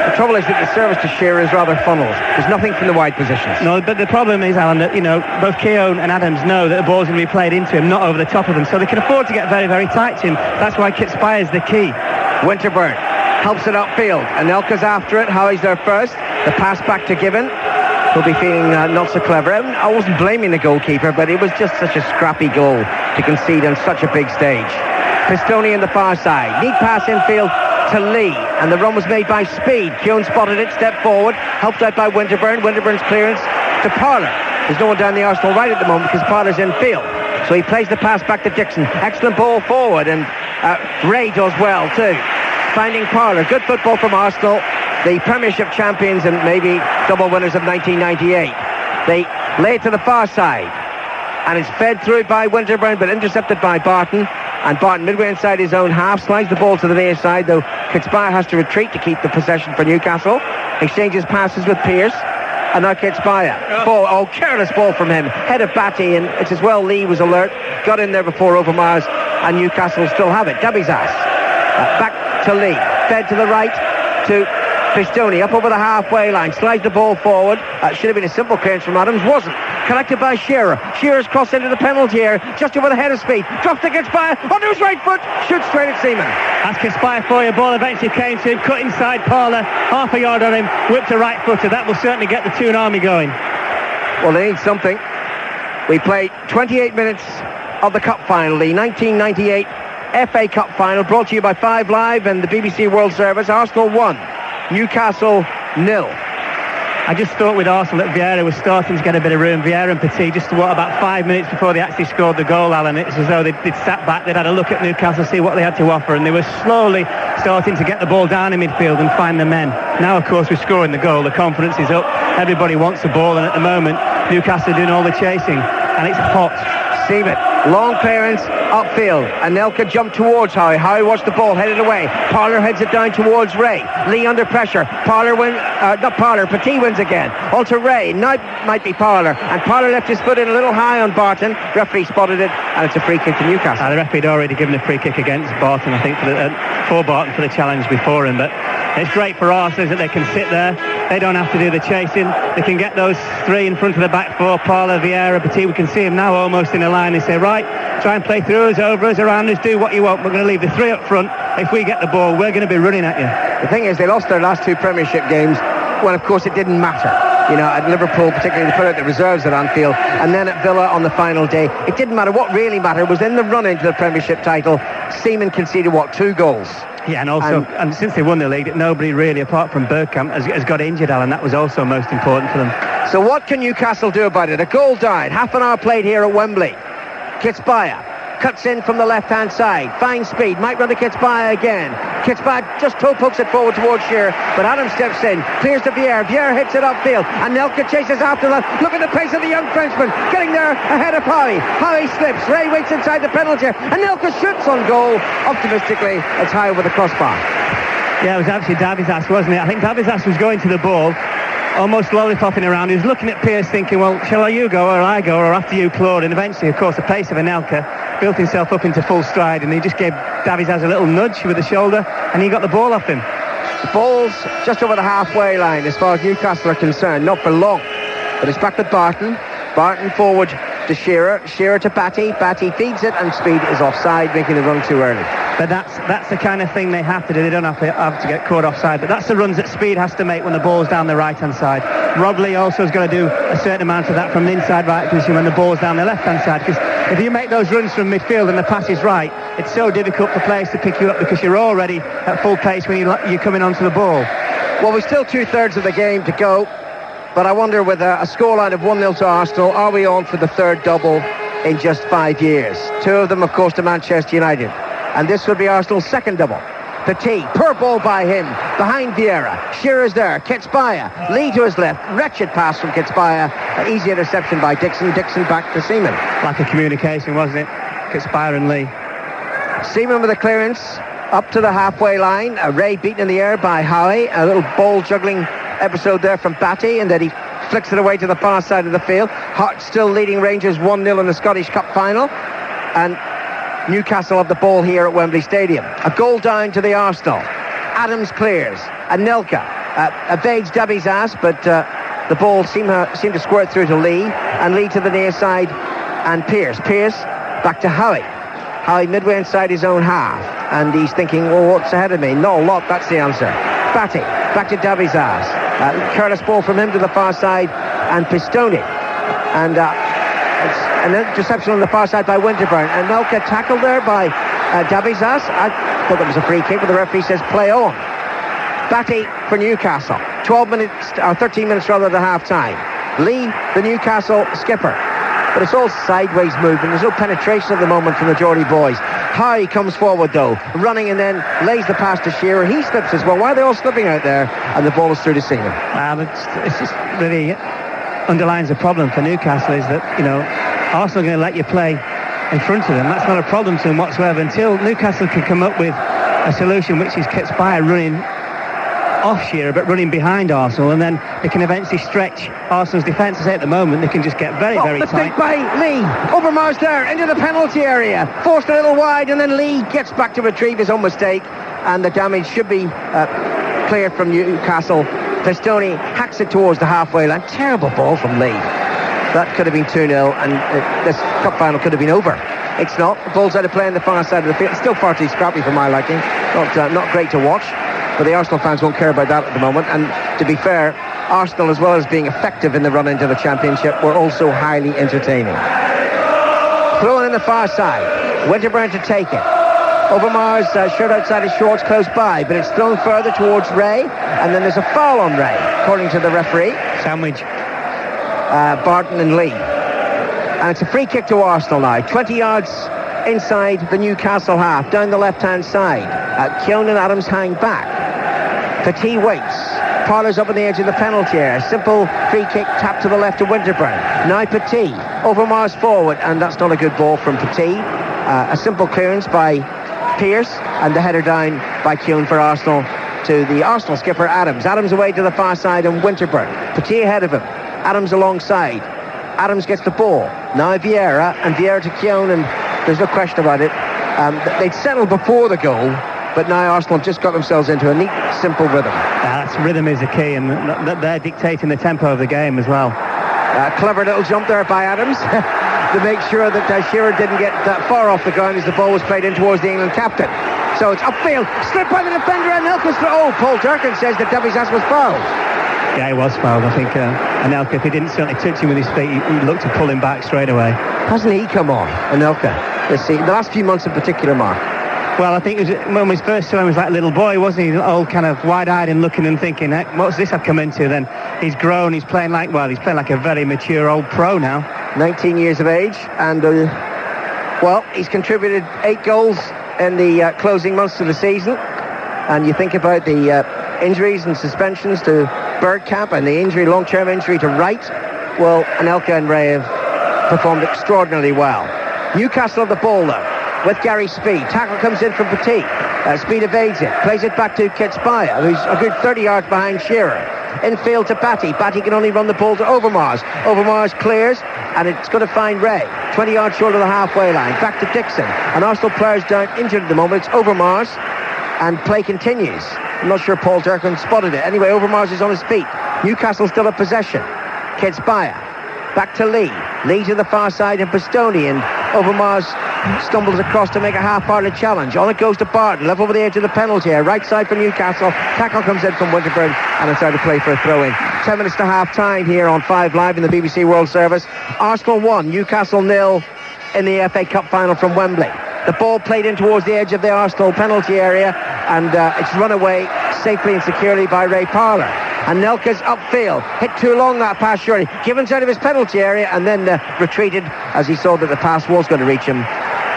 The trouble is that the service to Shearer is rather funneled. There's nothing from the wide positions. No, but the problem is, Alan, that, you know, both Keown and Adams know that the ball's going to be played into him, not over the top of them, so they can afford to get very, very tight to him. That's why Ketspire's the key. Winterburn helps it upfield. Anelka's after it. Howie's there first. The pass back to Given. He'll be feeling not so clever. I wasn't blaming the goalkeeper, but it was just such a scrappy goal to concede on such a big stage. Pistoni on the far side. Neat pass infield to Lee, and the run was made by Speed. Keown spotted it, stepped forward, helped out by Winterburn. Winterburn's clearance to Parlour. There's no one down the Arsenal right at the moment because Parlour's in field. So he plays the pass back to Dixon. Excellent ball forward, and Ray does well too. Finding Parlour. Good football from Arsenal, the Premiership champions and maybe double winners of 1998. They lay it to the far side, and it's fed through by Winterburn, but intercepted by Barton. And Barton, midway inside his own half, slides the ball to the near side, though Ketspire has to retreat to keep the possession for Newcastle. Exchanges passes with Pearce. And now Ketspire. Careless ball from him. Head of Batty, and it's as well Lee was alert. Got in there before Overmars, and Newcastle still have it. Dabizass. Back to Lee. Fed to the right to Pistoni, up over the halfway line, slides the ball forward. Should have been a simple clearance from Adams, wasn't. Collected by Shearer. Shearer's crossed into the penalty area, just over the head of Speed. Dropped against Ketspire, onto his right foot, shoots straight at Seaman. As Ketspire for your ball eventually came to him, cut inside Parlour, half a yard on him, whipped a right footer. That will certainly get the Toon Army going. Well, they need something. We played 28 minutes of the Cup final, the 1998 FA Cup final, brought to you by 5 Live and the BBC World Service. Arsenal 1, Newcastle 0. I just thought with Arsenal that Vieira was starting to get a bit of room. Vieira and Petit, just about 5 minutes before they actually scored the goal, Alan. It's as though they'd sat back, they'd had a look at Newcastle, see what they had to offer, and they were slowly starting to get the ball down in midfield and find the men. Now, of course, we're scoring the goal. The confidence is up. Everybody wants the ball, and at the moment, Newcastle are doing all the chasing, and it's hot. Seaman, long clearance upfield. Anelka jumped towards Howie. Howie watched the ball, headed away. Parlour heads it down towards Ray. Lee under pressure. Petit wins again. On to Ray. Now might be Parlour. And Parlour left his foot in a little high on Barton. Referee spotted it, and it's a free kick to Newcastle. The referee had already given a free kick against Barton, I think, for Barton for the challenge before him. But it's great for Arsenal that they can sit there. They don't have to do the chasing. They can get those 3 in front of the back 4. Parlour, Vieira, Petit. We can see him now almost in a line. They say, right, try and play through us, over us, around us, do what you want. We're going to leave the 3 up front. If we get the ball, we're going to be running at you. The thing is, they lost their last 2 Premiership games when, of course, it didn't matter. You know, at Liverpool, particularly, they put out the reserves at Anfield, and then at Villa on the final day, it didn't matter. What really mattered was in the run into the Premiership title, Seaman conceded, 2 goals? Yeah, and also, and since they won the league, nobody really, apart from Bergkamp, has got injured, Alan. That was also most important for them. So what can Newcastle do about it? A goal down, half an hour played here at Wembley. Ketspire cuts in from the left-hand side, finds Speed, might run to Ketspire again. Ketspire just toe pokes it forward towards Shearer, but Adam steps in, clears to Vieira. Vieira hits it upfield, and Nelka chases after that. Look at the pace of the young Frenchman, getting there ahead of Howie. Howie slips, Ray waits inside the penalty, and Nelka shoots on goal. Optimistically, it's high over the crossbar. Yeah, it was actually Davizas, wasn't it? I think Davizas was going to the ball, almost lollipopping around. He was looking at Pearce thinking, well, shall you go or I go, or after you, Claude? And eventually, of course, the pace of Anelka built himself up into full stride, and he just gave Davizas a little nudge with the shoulder, and he got the ball off him. The ball's just over the halfway line as far as Newcastle are concerned, not for long. But it's back with Barton. Barton forward to Shearer. Shearer to Batty. Batty feeds it, and Speed is offside, making the run too early. But that's the kind of thing they have to do. They don't have to get caught offside. But that's the runs that Speed has to make when the ball's down the right-hand side. Rob Lee also has got to do a certain amount of that from the inside right position when the ball's down the left-hand side. Because if you make those runs from midfield and the pass is right, it's so difficult for players to pick you up because you're already at full pace when you're coming onto the ball. Well, we're still two-thirds of the game to go. But I wonder, with a scoreline of 1-0 to Arsenal, are we on for the third double in just 5 years? Two of them, of course, to Manchester United. And this would be Arsenal's second double. Petit, poor ball by him, behind Vieira. Shearer's there, Ketsbaya, Lee to his left, wretched pass from Ketsbaya, easy interception by Dixon. Dixon back to Seaman. Lack of communication, wasn't it? Ketsbaya and Lee. Seaman with a clearance up to the halfway line. Ray beaten in the air by Howie. A little ball juggling episode there from Batty, and then he flicks it away to the far side of the field. Hart still leading Rangers 1-0 in the Scottish Cup final, and Newcastle have the ball here at Wembley Stadium. A goal down to the Arsenal. Adams clears. Anelka evades Davizas, but the ball seemed to squirt through to Lee, and Lee to the near side, and Pearce back to Howie. Howie midway inside his own half, and he's thinking, well, what's ahead of me? Not a lot, that's the answer. Batty back to Davizas. Careless ball from him to the far side, and Pistone. And it's an interception on the far side by Winterburn. And Anelka tackled there by Davizas. I thought that was a free kick, but the referee says play on. Batty for Newcastle. 13 minutes rather than half-time. Lee, the Newcastle skipper. But it's all sideways movement. There's no penetration at the moment from the Geordie boys. Howie comes forward, though, running, and then lays the pass to Shearer. He slips as well. Why are they all slipping out there? And the ball is through to Seaman. It's just really underlines the problem for Newcastle, is that, Arsenal are going to let you play in front of them. That's not a problem to them whatsoever until Newcastle can come up with a solution, which is Ketsbaya running off Shearer but running behind Arsenal, and then they can eventually stretch Arsenal's defence. At the moment they can just get very tight. Mistake by Lee. Overmars there into the penalty area, forced a little wide, and then Lee gets back to retrieve his own mistake, and the damage should be cleared from Newcastle. Pistone hacks it towards the halfway line. Terrible ball from Lee. That could have been 2-0, and this cup final could have been over. It's not. The ball's out of play on the far side of the field. It's still far too scrappy for my liking. Not great to watch. But the Arsenal fans won't care about that at the moment. And to be fair, Arsenal, as well as being effective in the run into the Championship, were also highly entertaining. Thrown in the far side. Winterburn to take it. Overmars shirt outside his shorts close by, but it's thrown further towards Ray, and then there's a foul on Ray, according to the referee. Sandwich. Barton and Lee. And it's a free kick to Arsenal now. 20 yards inside the Newcastle half, down the left-hand side. Keown and Adams hang back. Petit waits. Parler's up on the edge of the penalty area. Simple free kick tap to the left of Winterburn. Now Petit. Overmars forward, and that's not a good ball from Petit. A simple clearance by Pearce, and the header down by Keown for Arsenal to the Arsenal skipper Adams. Adams away to the far side, and Winterburn. Petit ahead of him. Adams alongside. Adams gets the ball. Now Vieira, and Vieira to Keown, and there's no question about it. They'd settled before the goal, but now Arsenal have just got themselves into a neat, simple rhythm. That's rhythm is the key, and they're dictating the tempo of the game as well. Clever little jump there by Adams to make sure that Shearer didn't get that far off the ground as the ball was played in towards the England captain. So it's upfield, slipped by the defender, and Anelka's through. Oh, Paul Durkin says that Davizas was fouled. Yeah, he was fouled. I think Anelka, if he didn't certainly touch him with his feet, he looked to pull him back straight away. Hasn't he come on, Anelka? Let's see, the last few months in particular, Mark. Well, I think when we first saw him, he was like a little boy, wasn't he? All kind of wide-eyed and looking and thinking, what's this I've come into? Then he's grown, he's playing like a very mature old pro now. 19 years of age, and he's contributed 8 goals in the closing months of the season. And you think about the injuries and suspensions to Bergkamp and the long-term injury to Wright. Well, Anelka and Ray have performed extraordinarily well. Newcastle have the ball, though, with Gary Speed. Tackle comes in from Petit. Speed evades it, plays it back to Kitspire, who's a good 30 yards behind Shearer. Infield to Batty. Batty can only run the ball to Overmars. Overmars clears, and it's going to find Ray. 20 yards short of the halfway line. Back to Dixon. An Arsenal player's down injured at the moment. It's Overmars, and play continues. I'm not sure Paul Durkin spotted it. Anyway, Overmars is on his feet. Newcastle still in possession. Kitspire. Back to Lee. Lee to the far side of Bastoni, and Overmars stumbles across to make a half-hearted challenge. On it goes to Barton, level over the edge of the penalty area. Right side for Newcastle. Tackle comes in from Winterburn, and it's out of play for a throw-in. 10 minutes to half-time here on 5 Live in the BBC World Service. Arsenal 1, Newcastle 0 in the FA Cup final from Wembley. The ball played in towards the edge of the Arsenal penalty area, and it's run away safely and securely by Ray Parlour. And Nelka's upfield, hit too long that pass surely, given out of his penalty area, and then retreated as he saw that the pass was going to reach him.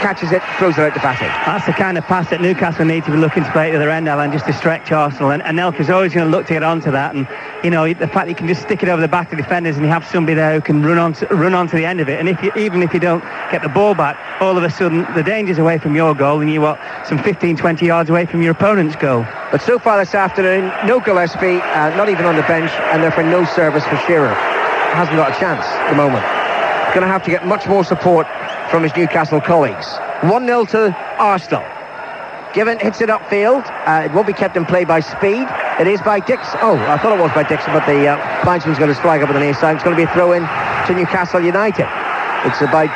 Catches it, throws it out to Batty. That's the kind of pass that Newcastle need to be looking to play to the other end, Alan, just to stretch Arsenal. And Nelka's always going to look to get onto that. And, you know, the fact that you can just stick it over the back of the defenders and you have somebody there who can run onto the end of it. And even if you don't get the ball back, all of a sudden the danger's away from your goal and you're some 15, 20 yards away from your opponent's goal. But so far this afternoon, no Gillespie, not even on the bench, and therefore no service for Shearer. Hasn't got a chance at the moment. Going to have to get much more support from his Newcastle colleagues. 1-0 to Arsenal. Given hits it upfield. It won't be kept in play by Speed. It is by Dixon. Oh, I thought it was by Dixon, but the linesman's got his flag up on the near side. It's going to be a throw-in to Newcastle United. It's about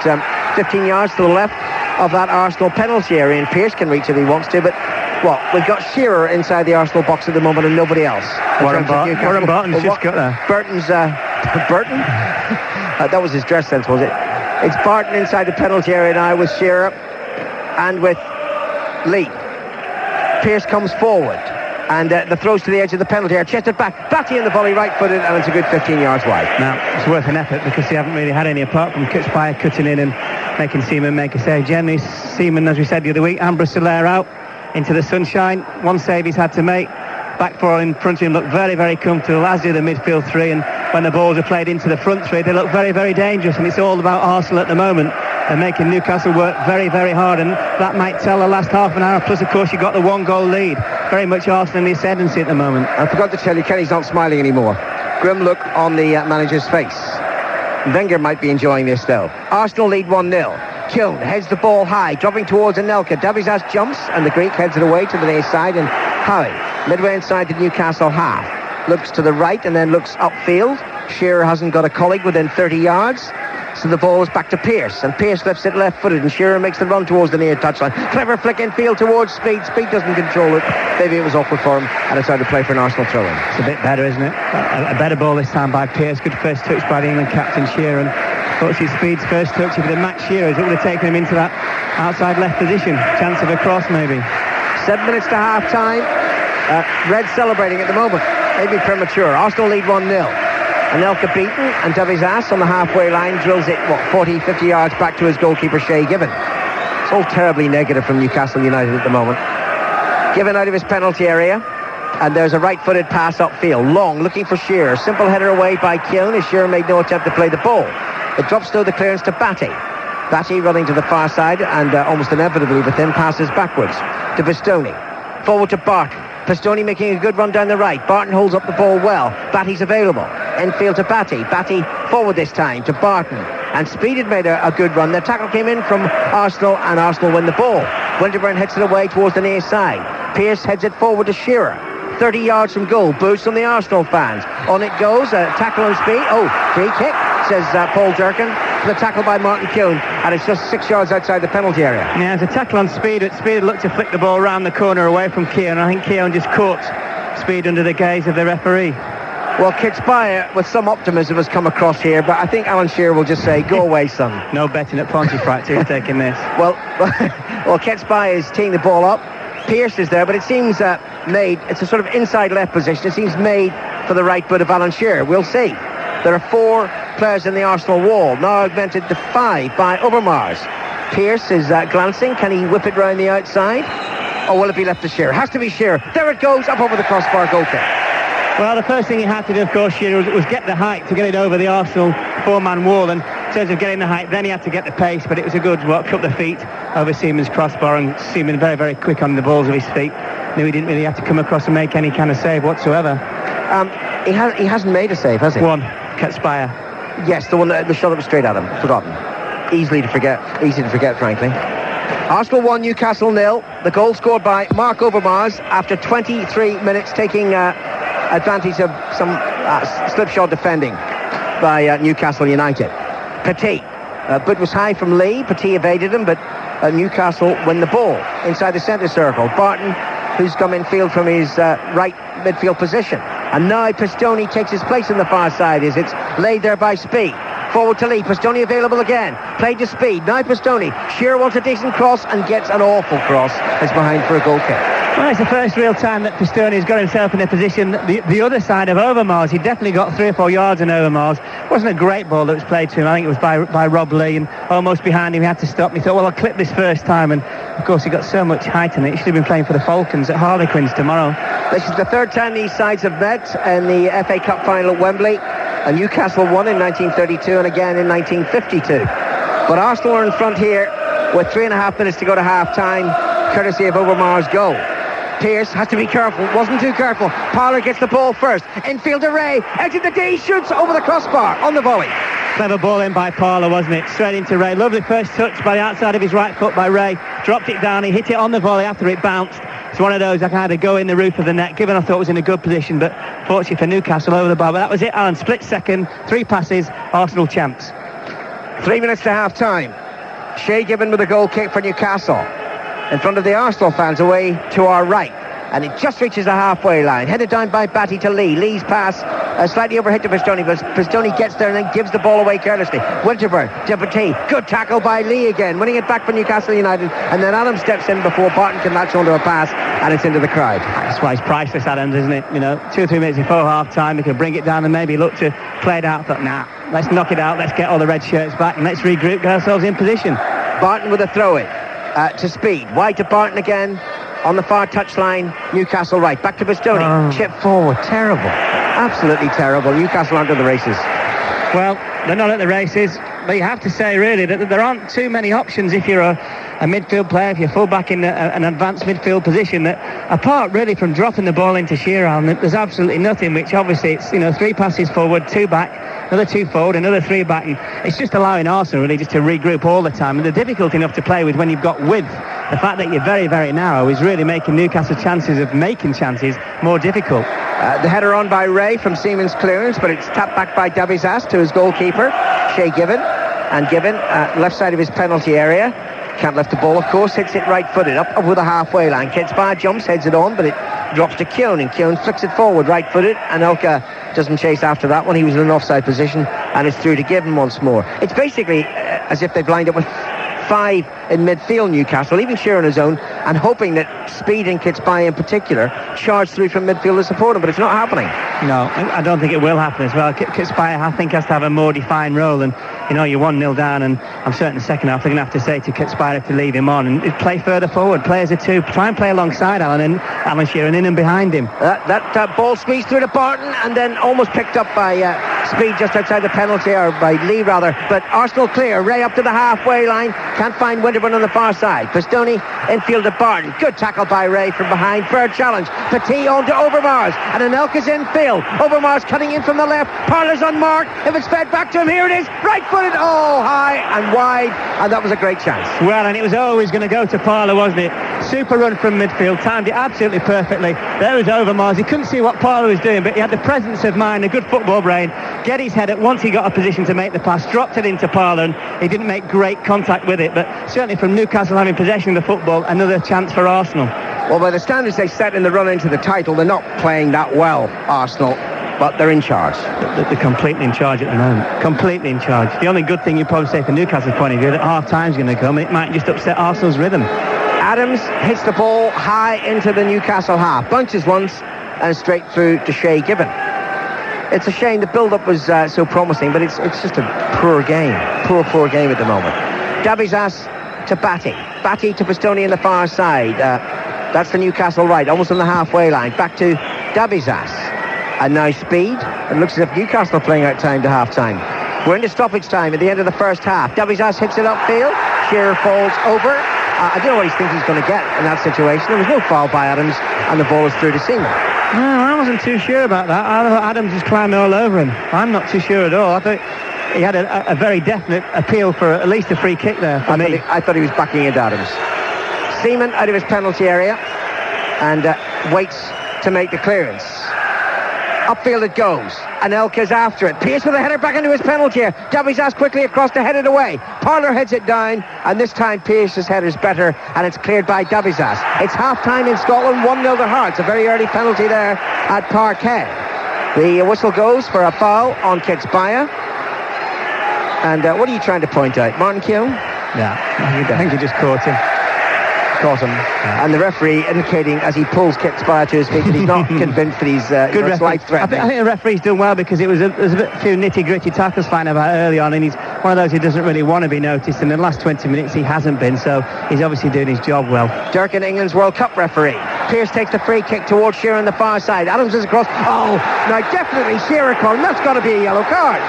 15 yards to the left of that Arsenal penalty area, and Pearce can reach if he wants to, but we've got Shearer inside the Arsenal box at the moment and nobody else. Warren Barton's just got there. Burton's Burton? That was his dress sense, was it? It's Barton inside the penalty area now with Shearer and with Lee. Pearce comes forward, and the throws to the edge of the penalty area, chested back, Batty in the volley, right-footed, and it's a good 15 yards wide. Now, it's worth an effort because they haven't really had any apart from Kitspire cutting in and making Seaman make a save. Generally, Seaman, as we said the other week, Ambrose Soler out into the sunshine. One save he's had to make. Back four in front of him look very, very comfortable, as do the midfield three, and when the balls are played into the front three, they look very, very dangerous, and it's all about Arsenal at the moment. They're making Newcastle work very, very hard, and that might tell the last half an hour. Plus, of course, you've got the 1-goal lead. Very much Arsenal in the ascendancy at the moment. I forgot to tell you, Kenny's not smiling anymore. Grim look on the manager's face. Wenger might be enjoying this, though. Arsenal lead 1-0. Kiln heads the ball high, dropping towards Anelka. Davizas jumps, and the Greek heads it away to the near side, and Howie, midway inside the Newcastle half, looks to the right and then looks upfield. Shearer hasn't got a colleague within 30 yards, so the ball is back to Pearce, and Pearce lifts it left-footed, and Shearer makes the run towards the near touchline. Clever flick infield towards Speed. Speed doesn't control it. Maybe it was awkward for him, and it's out to play for an Arsenal throw-in. It's a bit better, isn't it? A better ball this time by Pearce. Good first touch by the England captain, Shearer. Fortunately, Speed's first touch, if it had matched Shearer's, it would have taken him into that outside left position. Chance of a cross, maybe. 7 minutes to half-time. Red celebrating at the moment. Maybe premature. Arsenal lead 1-0. Anelka beaten, and Davizas on the halfway line drills it, 40, 50 yards back to his goalkeeper, Shea Given. It's all terribly negative from Newcastle United at the moment. Given out of his penalty area, and there's a right-footed pass upfield. Long, looking for Shearer. Simple header away by Kiln, as Shearer made no attempt to play the ball. It drops through the clearance to Batty. Batty running to the far side, and almost inevitably with him passes backwards to Bastoni. Forward to Barton. Bastoni making a good run down the right. Barton holds up the ball well. Batty's available. Infield to Batty. Batty forward this time to Barton. And Speed had made a good run. The tackle came in from Arsenal, and Arsenal win the ball. Winterburn hits it away towards the near side. Pearce heads it forward to Shearer. 30 yards from goal. Boost from the Arsenal fans. On it goes. Tackle on Speed. Oh, free kick, says Paul Durkin. The tackle by Martin Keown, and it's just 6 yards outside the penalty area. Yeah, it's a tackle on Speed. Speed looked to flick the ball round the corner away from Keown. I think Keown just caught Speed under the gaze of the referee. Well, Kitspire, with some optimism, has come across here, but I think Alan Shearer will just say, go away, son. No betting at Pontefract who's taking this. Well, Kitspire is teeing the ball up. Pearce is there, but it seems made, it's a sort of inside left position. It seems made for the right foot of Alan Shearer. We'll see. There are 4 players in the Arsenal wall, now augmented to 5 by Overmars. Pearce is glancing. Can he whip it round the outside? Or will it be left to Shearer? Has to be Shearer. There it goes, up over the crossbar, goal kick. Well, the first thing he had to do, of course, Shearer, was get the height to get it over the Arsenal 4-man wall. And in terms of getting the height, then he had to get the pace, but it was a good walk up the feet. over Seaman's crossbar, and Seaman very, very quick on the balls of his feet. Knew he didn't really have to come across and make any kind of save whatsoever. He hasn't made a save, has he? One, Ketspire. Yes, the one that the shot that was straight at him. Forgotten. Easy to forget, frankly. Arsenal 1, Newcastle 0. The goal scored by Mark Overmars after 23 minutes, taking advantage of some slipshod defending by Newcastle United. Petit. Bud was high from Lee. Petit evaded him, but Newcastle win the ball inside the centre circle. Barton, who's come in field from his right midfield position. And now Pistone takes his place on the far side as it's laid there by Speed. Forward to Lee. Pistone available again. Played to Speed. Now Pistone. Shearer wants a decent cross and gets an awful cross. It's behind for a goal kick. Well, it's the first real time that Pistone has got himself in a position the other side of Overmars. He definitely got 3 or 4 yards on Overmars. It wasn't a great ball that was played to him. I think it was by Rob Lee, and almost behind him. He had to stop. He thought, well, I'll clip this first time, and of course he got so much height in it. He should have been playing for the Falcons at Harlequins tomorrow. This is the third time these sides have met in the FA Cup final at Wembley. And Newcastle won in 1932 and again in 1952. But Arsenal are in front here with 3.5 minutes to go to half-time, courtesy of Overmars' goal. Pearce has to be careful, wasn't too careful. Parlour gets the ball first. Infield to Ray, edge of the D, shoots over the crossbar on the volley. Clever ball in by Parlour, wasn't it? Straight into Ray. Lovely first touch by the outside of his right foot by Ray. Dropped it down, he hit it on the volley after it bounced. It's one of those that can either go in the roof of the net, given I thought was in a good position, but fortunately for Newcastle over the bar. But that was it, Alan. Split second, 3 passes, Arsenal champs. 3 minutes to half-time. Shay Given with a goal kick for Newcastle. In front of the Arsenal fans away to our right. And it just reaches the halfway line. Headed down by Batty to Lee. Lee's pass slightly overhit to Pistone, but Pistone gets there and then gives the ball away carelessly. Winterburn to Petit. Good tackle by Lee again, winning it back for Newcastle United. And then Adams steps in before Barton can latch onto a pass, and it's into the crowd. That's why it's priceless, Adams, isn't it? You know, 2 or 3 minutes before half-time, he could bring it down and maybe look to play it out. But nah, let's knock it out. Let's get all the red shirts back and let's regroup, get ourselves in position. Barton with a throw-in to Speed. Wide to Barton again. On the far touchline, Newcastle right. Back to Pistone. Chip forward. Terrible. Absolutely terrible. Newcastle aren't at the races. Well, they're not at the races, but you have to say, really, that there aren't too many options if you're a midfield player, if you're full-back in an advanced midfield position, that apart, really, from dropping the ball into Shearer, there's absolutely nothing, which obviously it's, 3 passes forward, 2 back, another 2 forward, another 3 back, and it's just allowing Arsenal, really, just to regroup all the time. And they're difficult enough to play with when you've got width. The fact that you're very, very narrow is really making Newcastle chances of making chances more difficult. The header on by Ray from Seaman's clearance, but it's tapped back by Davizas to his goalkeeper, Shay Given. And Given, left side of his penalty area. Can't lift the ball, of course, hits it right-footed, up over the halfway line. Ketspire jumps, heads it on, but it drops to Keown, and Keown flicks it forward, right-footed. Anelka doesn't chase after that one. He was in an offside position, and it's through to Given once more. It's basically as if they've lined up with 5 in midfield, Newcastle, leaving Shearer on his own and hoping that Speed and Ketspire in particular charge through from midfield to support him, but it's not happening. No, I don't think it will happen as well. Ketspire, I think, has to have a more defined role, and you're 1-0 down, and I'm certain the second half they're going to have to say to Ketspire to leave him on and play further forward, play as a 2, try and play alongside Alan Shearer and in and behind him. That ball squeezed through to Barton and then almost picked up by Speed just outside the penalty, or by Lee rather, but Arsenal clear. Ray up to the halfway line, can't find Winterburn on the far side. Pistone infield to Barton, good tackle by Ray from behind. Third challenge, Petit on to Overmars, and Anelka's infield. Overmars cutting in from the left, Parlour's unmarked. If it's fed back to him, here it is, right-footed, high and wide, and that was a great chance. Well, and it was always going to go to Parlour, wasn't it? Super run from midfield, timed it absolutely perfectly. There was Overmars. He couldn't see what Parlour was doing, but he had the presence of mind, a good football brain, get his head up once he got a position to make the pass, dropped it into Parlour, and he didn't make great contact with it, but certainly from Newcastle having possession of the football, another chance for Arsenal. Well, by the standards they set in the run into the title, they're not playing that well, Arsenal, but they're in charge. They're completely in charge at the moment. Completely in charge. The only good thing you'd probably say from Newcastle's point of view, that half-time's going to come, and it might just upset Arsenal's rhythm. Adams hits the ball high into the Newcastle half, bounces once, and straight through to Shay Given. It's a shame the build-up was so promising, but it's just a poor game. Poor game at the moment. Davizas to Batty. Batty to Pistone on the far side. That's the Newcastle right, almost on the halfway line. Back to Davizas. And now Speed. It looks as if Newcastle are playing out time to half-time. We're into stoppage time at the end of the first half. Davizas hits it upfield. Shearer falls over. I don't know what he thinks he's going to get in that situation. There was no foul by Adams, and the ball is through to Seaman. No, I wasn't too sure about that. I thought Adams was climbing all over him. I'm not too sure at all. I thought he had a very definite appeal for at least a free kick there for me. I thought he was backing into Adams. Seaman out of his penalty area and waits to make the clearance. Upfield it goes. Anelka's after it. Pearce with a header back into his penalty area. Dabizas quickly across to head it away. Parlour heads it down, and this time Pearce's header's better, and it's cleared by Dabizas. It's half-time in Scotland, 1-0 to Hearts. A very early penalty there at Parkhead. The whistle goes for a foul on Kitsbaya. And what are you trying to point out? Martin Keown? Yeah, I think he just caught him. Yeah. And the referee indicating as he pulls Kitsbaya to his feet that he's not convinced that he's slight threatening. I think the referee's done well, because there's a few nitty-gritty tackles flying about early on, and he's one of those who doesn't really want to be noticed, and in the last 20 minutes he hasn't been, so he's obviously doing his job well. Durkin, England's World Cup referee. Pearce takes the free kick towards Shearer on the far side. Adams is across. Oh, now definitely Shearer calling. That's got to be a yellow card.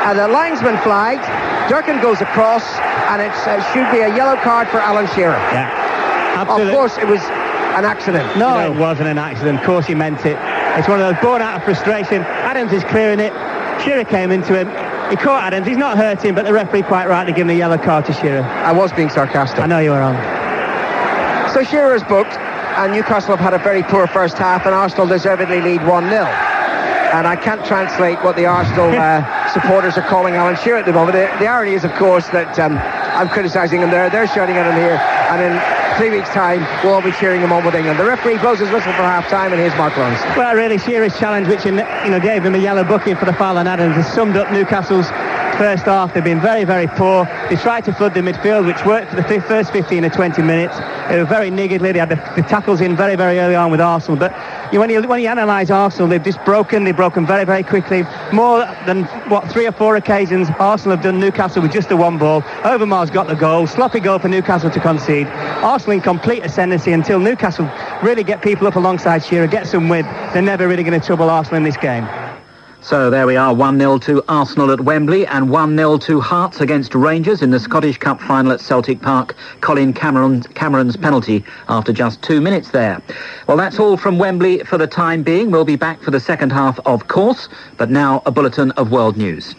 And the linesman flagged. Durkin goes across, and it should be a yellow card for Alan Shearer. Yeah, absolutely. Of course, it was an accident. No, it wasn't an accident. Of course he meant it. It's one of those born out of frustration. Adams is clearing it. Shearer came into him. He caught Adams. He's not hurt him, but the referee quite rightly giving a yellow card to Shearer. I was being sarcastic. I know you were on. So Shearer is booked, and Newcastle have had a very poor first half, and Arsenal deservedly lead 1-0. And I can't translate what the Arsenal supporters are calling Alan Shearer at the moment. The irony is, of course, that I'm criticising him there. They're shouting at him here. And in 3 weeks' time, we'll all be cheering him on with England. The referee blows his whistle for half-time, and here's Mark Lawrence. Well, really, Shearer's challenge, which gave him a yellow booking for the foul on Adams, has summed up Newcastle's first half. They've been very, very poor. They tried to flood the midfield, which worked for the first 15 or 20 minutes. They were very niggardly. They had the tackles in very, very early on with Arsenal. But when you analyse Arsenal, they've just broken. They've broken very, very quickly. More than, 3 or 4 occasions, Arsenal have done Newcastle with just the one ball. Overmars got the goal. Sloppy goal for Newcastle to concede. Arsenal in complete ascendancy until Newcastle really get people up alongside Shearer, get some width. They're never really going to trouble Arsenal in this game. So there we are, 1-0 to Arsenal at Wembley and 1-0 to Hearts against Rangers in the Scottish Cup final at Celtic Park. Colin Cameron's penalty after just 2 minutes there. Well, that's all from Wembley for the time being. We'll be back for the second half, of course, but now a bulletin of world news.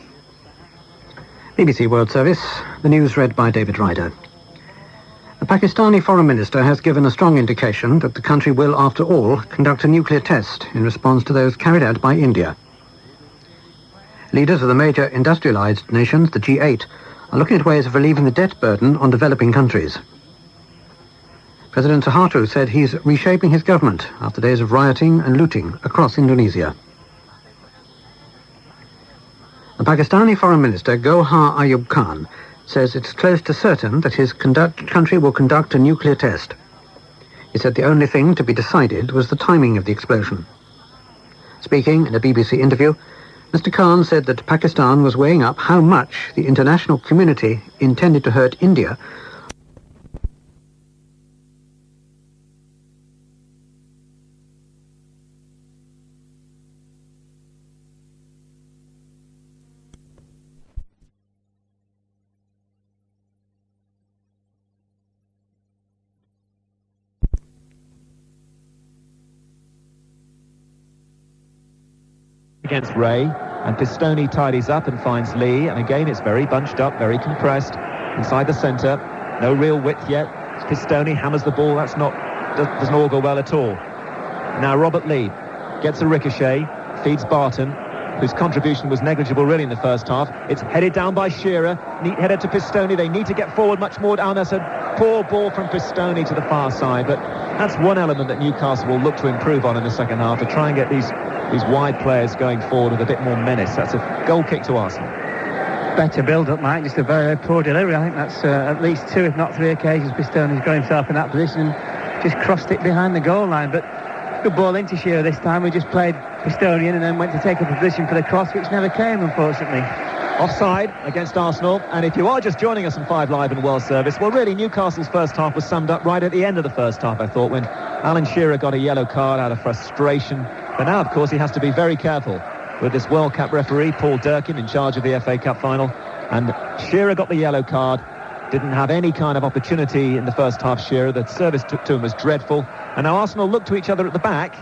BBC World Service, the news read by David Ryder. The Pakistani Foreign Minister has given a strong indication that the country will, after all, conduct a nuclear test in response to those carried out by India. Leaders of the major industrialized nations, the G8, are looking at ways of relieving the debt burden on developing countries. President Suharto said he's reshaping his government after days of rioting and looting across Indonesia. The Pakistani Foreign Minister, Gohar Ayub Khan, says it's close to certain that his country will conduct a nuclear test. He said the only thing to be decided was the timing of the explosion. Speaking in a BBC interview, Mr. Khan said that Pakistan was weighing up how much the international community intended to hurt India against Ray, and Pistoni tidies up and finds Lee, and again it's very bunched up, very compressed inside the centre, no real width yet. Pistoni hammers the ball. Doesn't augur well at all. Now Robert Lee gets a ricochet, feeds Barton, whose contribution was negligible really in the first half. It's headed down by Shearer, neat header to Pistoni. They need to get forward much more down. That's a poor ball from Pistoni to the far side, but that's one element that Newcastle will look to improve on in the second half, to try and get these wide players going forward with a bit more menace. That's a goal kick to Arsenal. Better build-up, Mike. Just a very, very poor delivery. I think that's at least 2, if not 3 occasions Pistoni's got himself in that position and just crossed it behind the goal line. But good ball into Shearer this time. We just played Pistoni in and then went to take up a position for the cross, which never came, unfortunately. Offside against Arsenal, and if you are just joining us on 5 Live and World Service, well, really, Newcastle's first half was summed up right at the end of the first half, I thought, when Alan Shearer got a yellow card out of frustration. But now, of course, he has to be very careful with this World Cup referee, Paul Durkin, in charge of the FA Cup final. And Shearer got the yellow card. didn't have any kind of opportunity in the first half, Shearer. The service to him was dreadful. And now Arsenal look to each other at the back,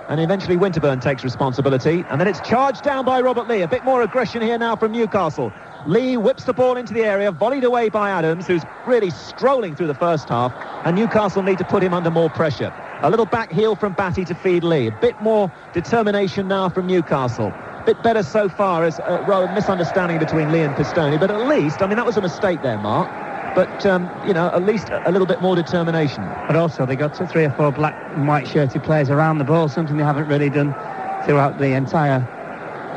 and eventually Winterburn takes responsibility. And then it's charged down by Robert Lee. A bit more aggression here now from Newcastle. Lee whips the ball into the area, volleyed away by Adams, who's really strolling through the first half, and Newcastle need to put him under more pressure. A little back heel from Batty to feed Lee. A bit more determination now from Newcastle. A bit better so far, as a rather misunderstanding between Lee and Pistone, but at least, I mean, that was a mistake there, Mark, but, at least a little bit more determination. But also they got 3 or 4 black and white shirted players around the ball, something they haven't really done throughout the entire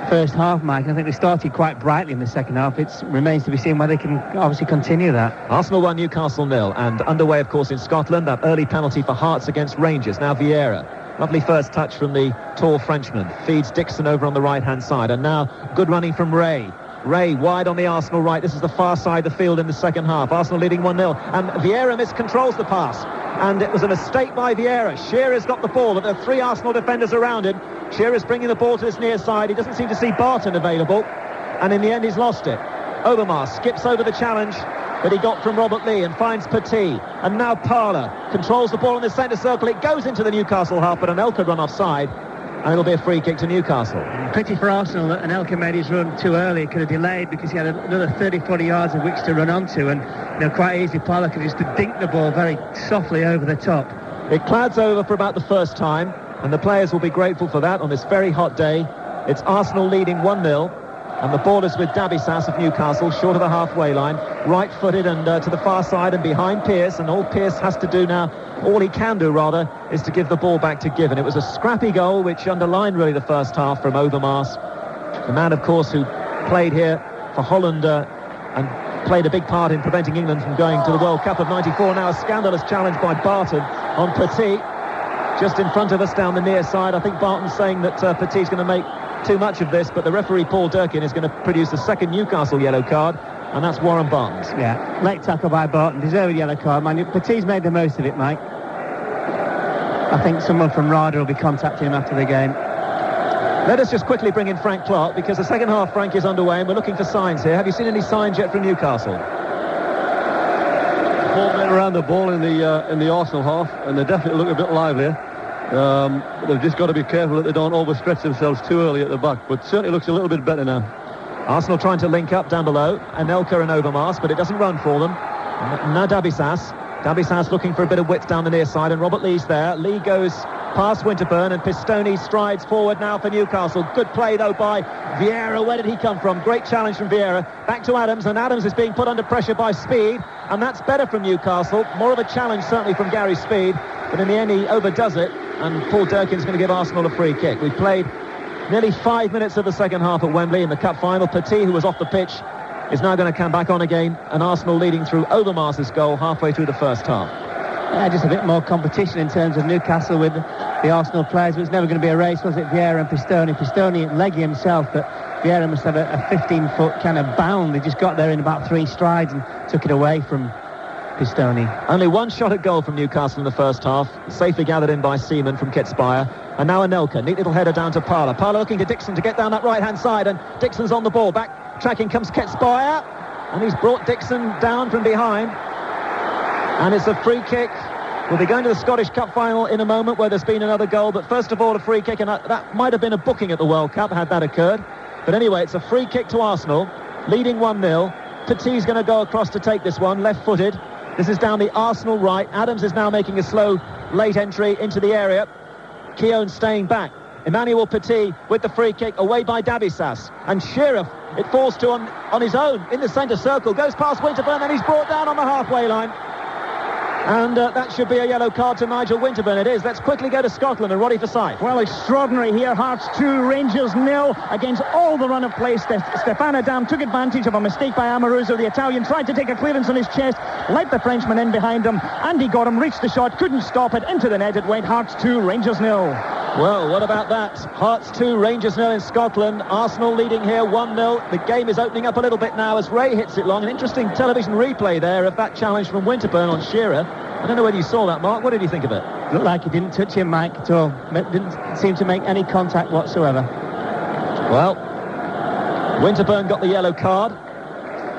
first half, Mike. And I think they started quite brightly in the second half. It remains to be seen whether they can obviously continue that. Arsenal 1, Newcastle 0, and underway, of course, in Scotland, that early penalty for Hearts against Rangers. Now Vieira. Lovely first touch from the tall Frenchman. Feeds Dixon over on the right-hand side. And now good running from Ray. Ray wide on the Arsenal right. This is the far side of the field in the second half. Arsenal leading 1-0. And Vieira miscontrols the pass. And it was a mistake by Vieira. Shearer's got the ball, but there are 3 Arsenal defenders around him. Shearer's bringing the ball to this near side. He doesn't seem to see Barton available. And in the end, he's lost it. Overmars skips over the challenge that he got from Robert Lee and finds Petit. And now Parler controls the ball in the centre circle. It goes into the Newcastle half, but Anelka run offside. And it'll be a free kick to Newcastle. Pity for Arsenal that Anelka made his run too early. He could have delayed because he had another 30-40 yards of which to run onto. And quite easily Parler could just dink the ball very softly over the top. It clouds over for about the first time, and the players will be grateful for that on this very hot day. It's Arsenal leading 1-0. And the ball is with Dabisas of Newcastle, short of the halfway line, right-footed and to the far side and behind Pearce. And all Pearce has to do now, all he can do rather, is to give the ball back to Given. It was a scrappy goal which underlined really the first half from Overmars, the man, of course, who played here for Holland and played a big part in preventing England from going to the World Cup of '94. Now a scandalous challenge by Barton on Petit, just in front of us down the near side. I think Barton's saying that Petit's going to make too much of this, but the referee Paul Durkin is going to produce a second Newcastle yellow card, and that's Warren Barnes. Yeah, late tackle by Barton, deserved yellow card. Man, Petit's made the most of it, Mike. I think someone from RADA will be contacting him after the game. Let us just quickly bring in Frank Clark, because the second half, Frank, is underway, and we're looking for signs here. Have you seen any signs yet from Newcastle? Ball around the ball in the Arsenal half, and they definitely look a bit livelier. They've just got to be careful that they don't overstretch themselves too early at the back, but certainly looks a little bit better now. Arsenal trying to link up down below, Anelka and Overmars, but it doesn't run for them. Now Dabisas looking for a bit of width down the near side, and Robert Lee's there. Lee goes past Winterburn, and Pistone strides forward now for Newcastle. Good play though by Vieira. Where did he come from? Great challenge from Vieira. Back to Adams, and Adams is being put under pressure by Speed, and that's better from Newcastle. More of a challenge certainly from Gary Speed, but in the end he overdoes it, and Paul Durkin's going to give Arsenal a free kick. We've played nearly 5 minutes of the second half at Wembley in the cup final. Petit, who was off the pitch, is now going to come back on again, and Arsenal leading through Overmars' goal halfway through the first half. Yeah, just a bit more competition in terms of Newcastle with the Arsenal players, but it's never going to be a race, was it? Vieira and Pistone. Pistone leggy himself, but Vieira must have a 15-foot kind of bound. He just got there in about 3 strides and took it away from Pistone. Only one shot at goal from Newcastle in the first half, safely gathered in by Seaman from Kitspire. And now Anelka, neat little header down to Parler. Parler looking to Dixon to get down that right-hand side, and Dixon's on the ball. Back tracking comes Kitspire, and he's brought Dixon down from behind. And it's a free kick. We'll be going to the Scottish Cup final in a moment, where there's been another goal. But first of all, a free kick, and that might have been a booking at the World Cup had that occurred. But anyway, it's a free kick to Arsenal, leading 1-0. Petit's going to go across to take this one, left-footed. This is down the Arsenal right. Adams is now making a slow, late entry into the area. Keown staying back. Emmanuel Petit with the free kick, away by Dabisas. And Shearer, it falls to on his own in the centre circle. Goes past Winterburn, and he's brought down on the halfway line. And that should be a yellow card to Nigel Winterburn. It is. Let's quickly go to Scotland and Roddy Forsyth. Well, extraordinary here. Hearts 2, Rangers 0 against all the run of play. Stefan Adam took advantage of a mistake by Amoruso. The Italian tried to take a clearance on his chest, let the Frenchman in behind him, and he got him, reached the shot, couldn't stop it, into the net it went. Hearts 2, Rangers 0. Well, what about that? Hearts 2, Rangers 0 in Scotland. Arsenal leading here 1-0. The game is opening up a little bit now as Ray hits it long. An interesting television replay there of that challenge from Winterburn on Shearer. I don't know whether you saw that, Mark. What did you think of it? Looked like he didn't touch him, Mike, at all. Didn't seem to make any contact whatsoever. Well, Winterburn got the yellow card.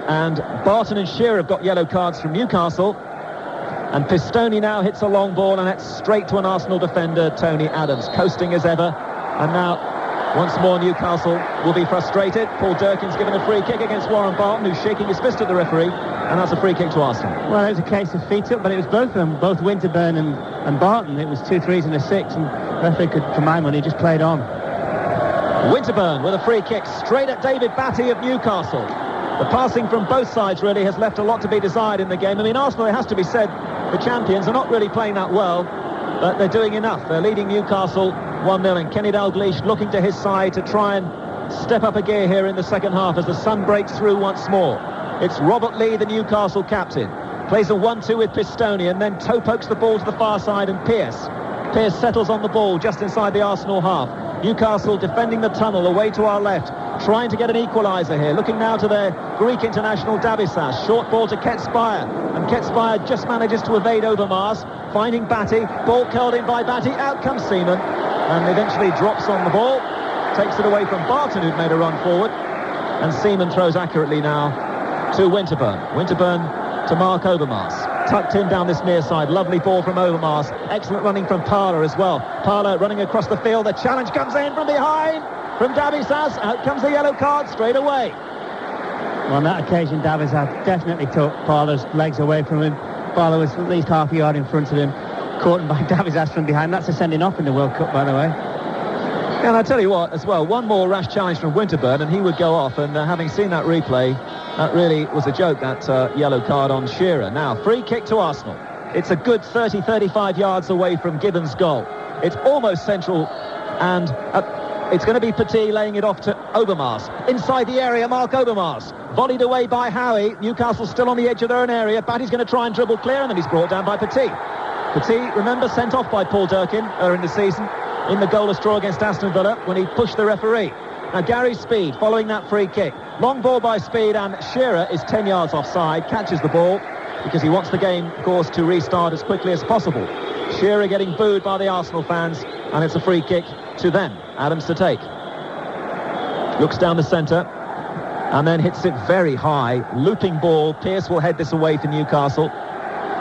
and Barton and Shearer have got yellow cards from Newcastle. And Pistoni now hits a long ball, and it's straight to an Arsenal defender, Tony Adams, coasting as ever. And now, once more, Newcastle will be frustrated. Paul Durkin's given a free kick against Warren Barton, who's shaking his fist at the referee, and that's a free kick to Arsenal. Well, it was a case of feet up, but it was both of them, both Winterburn and Barton. It was 2 threes and a 6, and the referee could, for my money, just played on. Winterburn with a free kick straight at David Batty of Newcastle. The passing from both sides really has left a lot to be desired in the game. I mean, Arsenal, it has to be said, the champions are not really playing that well, but they're doing enough. They're leading Newcastle 1-0, and Kenny Dalglish looking to his side to try and step up a gear here in the second half as the sun breaks through once more. It's Robert Lee, the Newcastle captain. Plays a 1-2 with Pistoni, and then toe pokes the ball to the far side, and Pearce settles on the ball just inside the Arsenal half. Newcastle defending the tunnel away to our left, trying to get an equaliser here, looking now to their Greek international Dabisas. Short ball to Ketspire, and Ketspire just manages to evade Overmars, finding Batty, ball curled in by Batty, out comes Seaman, and eventually drops on the ball, takes it away from Barton, who'd made a run forward, and Seaman throws accurately now to Winterburn. Winterburn to Mark Overmars, tucked in down this near side. Lovely ball from Overmars, excellent running from Parler as well. Parler running across the field, the challenge comes in from behind from Dabisas, out comes the yellow card straight away. Well, on that occasion, Dabisas definitely took Parler's legs away from him. Parler was at least half a yard in front of him, caught him by Dabisas from behind. That's a sending off in the World Cup, by the way. And I tell you what, as well, one more rash challenge from Winterburn and he would go off, and having seen that replay, that really was a joke, that yellow card on Shearer. Now, free kick to Arsenal. It's a good 30-35 yards away from Gibbons' goal. It's almost central, and it's going to be Petit laying it off to Overmars. Inside the area, Mark Overmars. Volleyed away by Howie. Newcastle still on the edge of their own area. Batty's going to try and dribble clear, and then he's brought down by Petit. Petit, remember, sent off by Paul Durkin earlier in the season in the goalless draw against Aston Villa when he pushed the referee. Now Gary Speed following that free kick. Long ball by Speed, and Shearer is 10 yards offside, catches the ball because he wants the game, of course, to restart as quickly as possible. Shearer getting booed by the Arsenal fans, and it's a free kick to them. Adams to take. Looks down the centre and then hits it very high. Looping ball. Pearce will head this away for Newcastle.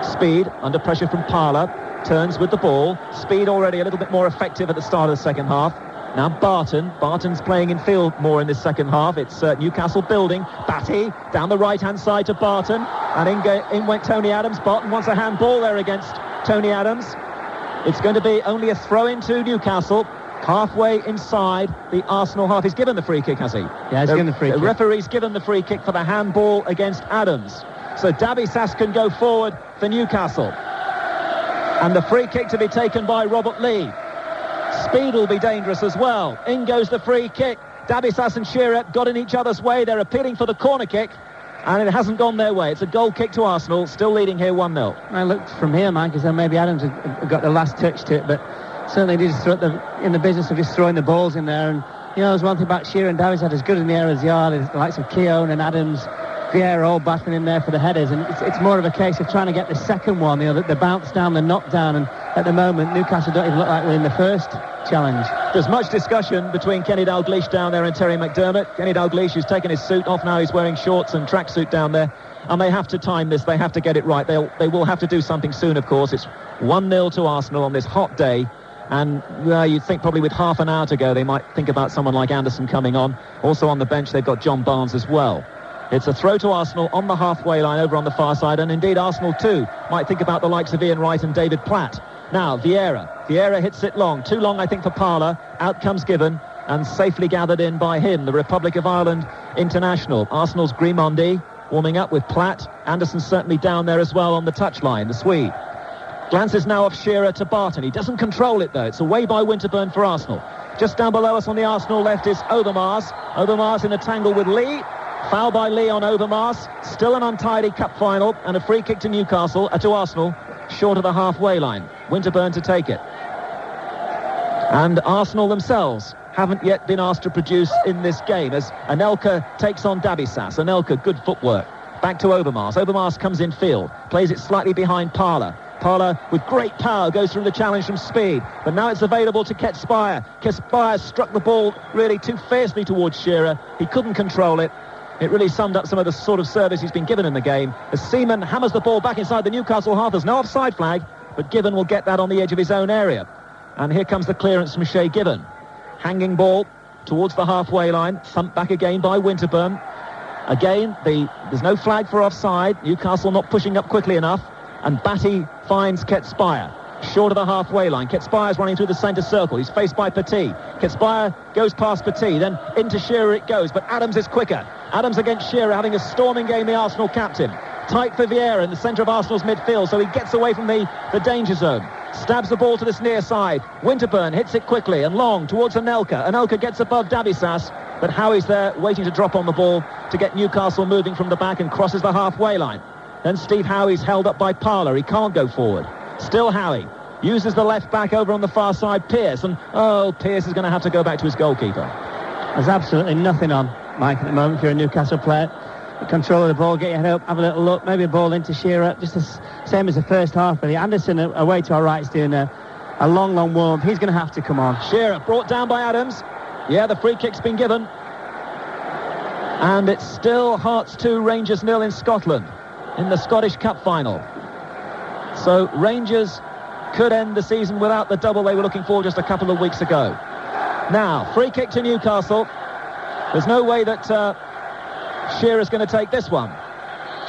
Speed under pressure from Parler. Turns with the ball. Speed already a little bit more effective at the start of the second half. Now Barton. Barton's playing in field more in this second half. It's Newcastle building. Batty down the right-hand side to Barton. And in went Tony Adams. Barton wants a handball there against Tony Adams. It's going to be only a throw-in to Newcastle. Halfway inside the Arsenal half. He's given the free kick, has he? Yeah, he's given the free kick. The referee's given the free kick for the handball against Adams. So Dabisas can go forward for Newcastle. And the free kick to be taken by Robert Lee. Speed will be dangerous as well. In goes the free kick. Dabisas and Shearer got in each other's way. They're appealing for the corner kick, and it hasn't gone their way. It's a goal kick to Arsenal, still leading here 1-0. I looked from here, Mike, as though maybe Adams had got the last touch to it, but certainly did in the business of just throwing the balls in there. And, you know, there's one thing about Shearer and Davies had as good in the air as Yard, the likes of Keown and Adams, Vieira all battling in there for the headers, and it's more of a case of trying to get the second one, you know, the bounce down, the knockdown, and at the moment Newcastle don't even look like winning the first challenge. There's much discussion between Kenny Dalglish down there and Terry McDermott. Kenny Dalglish, who's taken his suit off now, he's wearing shorts and tracksuit down there, and they have to time this, they have to get it right. They will have to do something soon, of course. It's 1-0 to Arsenal on this hot day, and you'd think probably with half an hour to go they might think about someone like Anderson coming on. Also on the bench they've got John Barnes as well. It's a throw to Arsenal on the halfway line over on the far side, and indeed Arsenal too might think about the likes of Ian Wright and David Platt. Now Vieira hits it long, too long I think for Parler. Out comes Gibbon, and safely gathered in by him, the Republic of Ireland international. Arsenal's Grimondi warming up with Platt. Anderson certainly down there as well on the touchline, the Swede. Glances now off Shearer to Barton. He doesn't control it though. It's away by Winterburn for Arsenal. Just down below us on the Arsenal left is Overmars. Overmars in a tangle with Lee. Foul by Lee on Overmars. Still an untidy cup final, and a free kick to Newcastle, to Arsenal, short of the halfway line. Winterburn to take it. And Arsenal themselves haven't yet been asked to produce in this game as Anelka takes on Dabisas. Anelka, good footwork. Back to Overmars. Overmars comes in field, plays it slightly behind Parler. Parler with great power goes through the challenge from Speed, but now it's available to Ketspire. Ketspire struck the ball really too fiercely towards Shearer. He couldn't control it, It really summed up some of the sort of service he's been given in the game. As Seaman hammers the ball back inside the Newcastle half, there's no offside flag, but Given will get that on the edge of his own area. And here comes the clearance from Shea Given. Hanging ball towards the halfway line, thumped back again by Winterburn. Again, there's no flag for offside. Newcastle not pushing up quickly enough. And Batty finds Ketspire. Short of the halfway line. Ketspire's running through the centre circle. He's faced by Petit. Ketspire goes past Petit. Then into Shearer it goes. But Adams is quicker. Adams against Shearer, having a storming game, the Arsenal captain. Tight for Vieira in the centre of Arsenal's midfield, so he gets away from the danger zone. Stabs the ball to this near side. Winterburn hits it quickly and long towards Anelka. Anelka gets above Dabisas, but Howie's there waiting to drop on the ball to get Newcastle moving from the back and crosses the halfway line. Then Steve Howie's held up by Parler. He can't go forward. Still Howie. Uses the left back over on the far side, Pearce. And, Pearce is going to have to go back to his goalkeeper. There's absolutely nothing on, Mike, at the moment if you're a Newcastle player. The control of the ball, get your head up, have a little look, maybe a ball into Shearer, just the same as the first half, really. Anderson away to our right is doing a long warm. He's going to have to come on. Shearer brought down by Adams. Yeah, the free kick's been given. And it's still Hearts 2, Rangers 0 in Scotland in the Scottish Cup final. So Rangers could end the season without the double they were looking for just a couple of weeks ago. Now, free kick to Newcastle. There's no way that Shearer's going to take this one.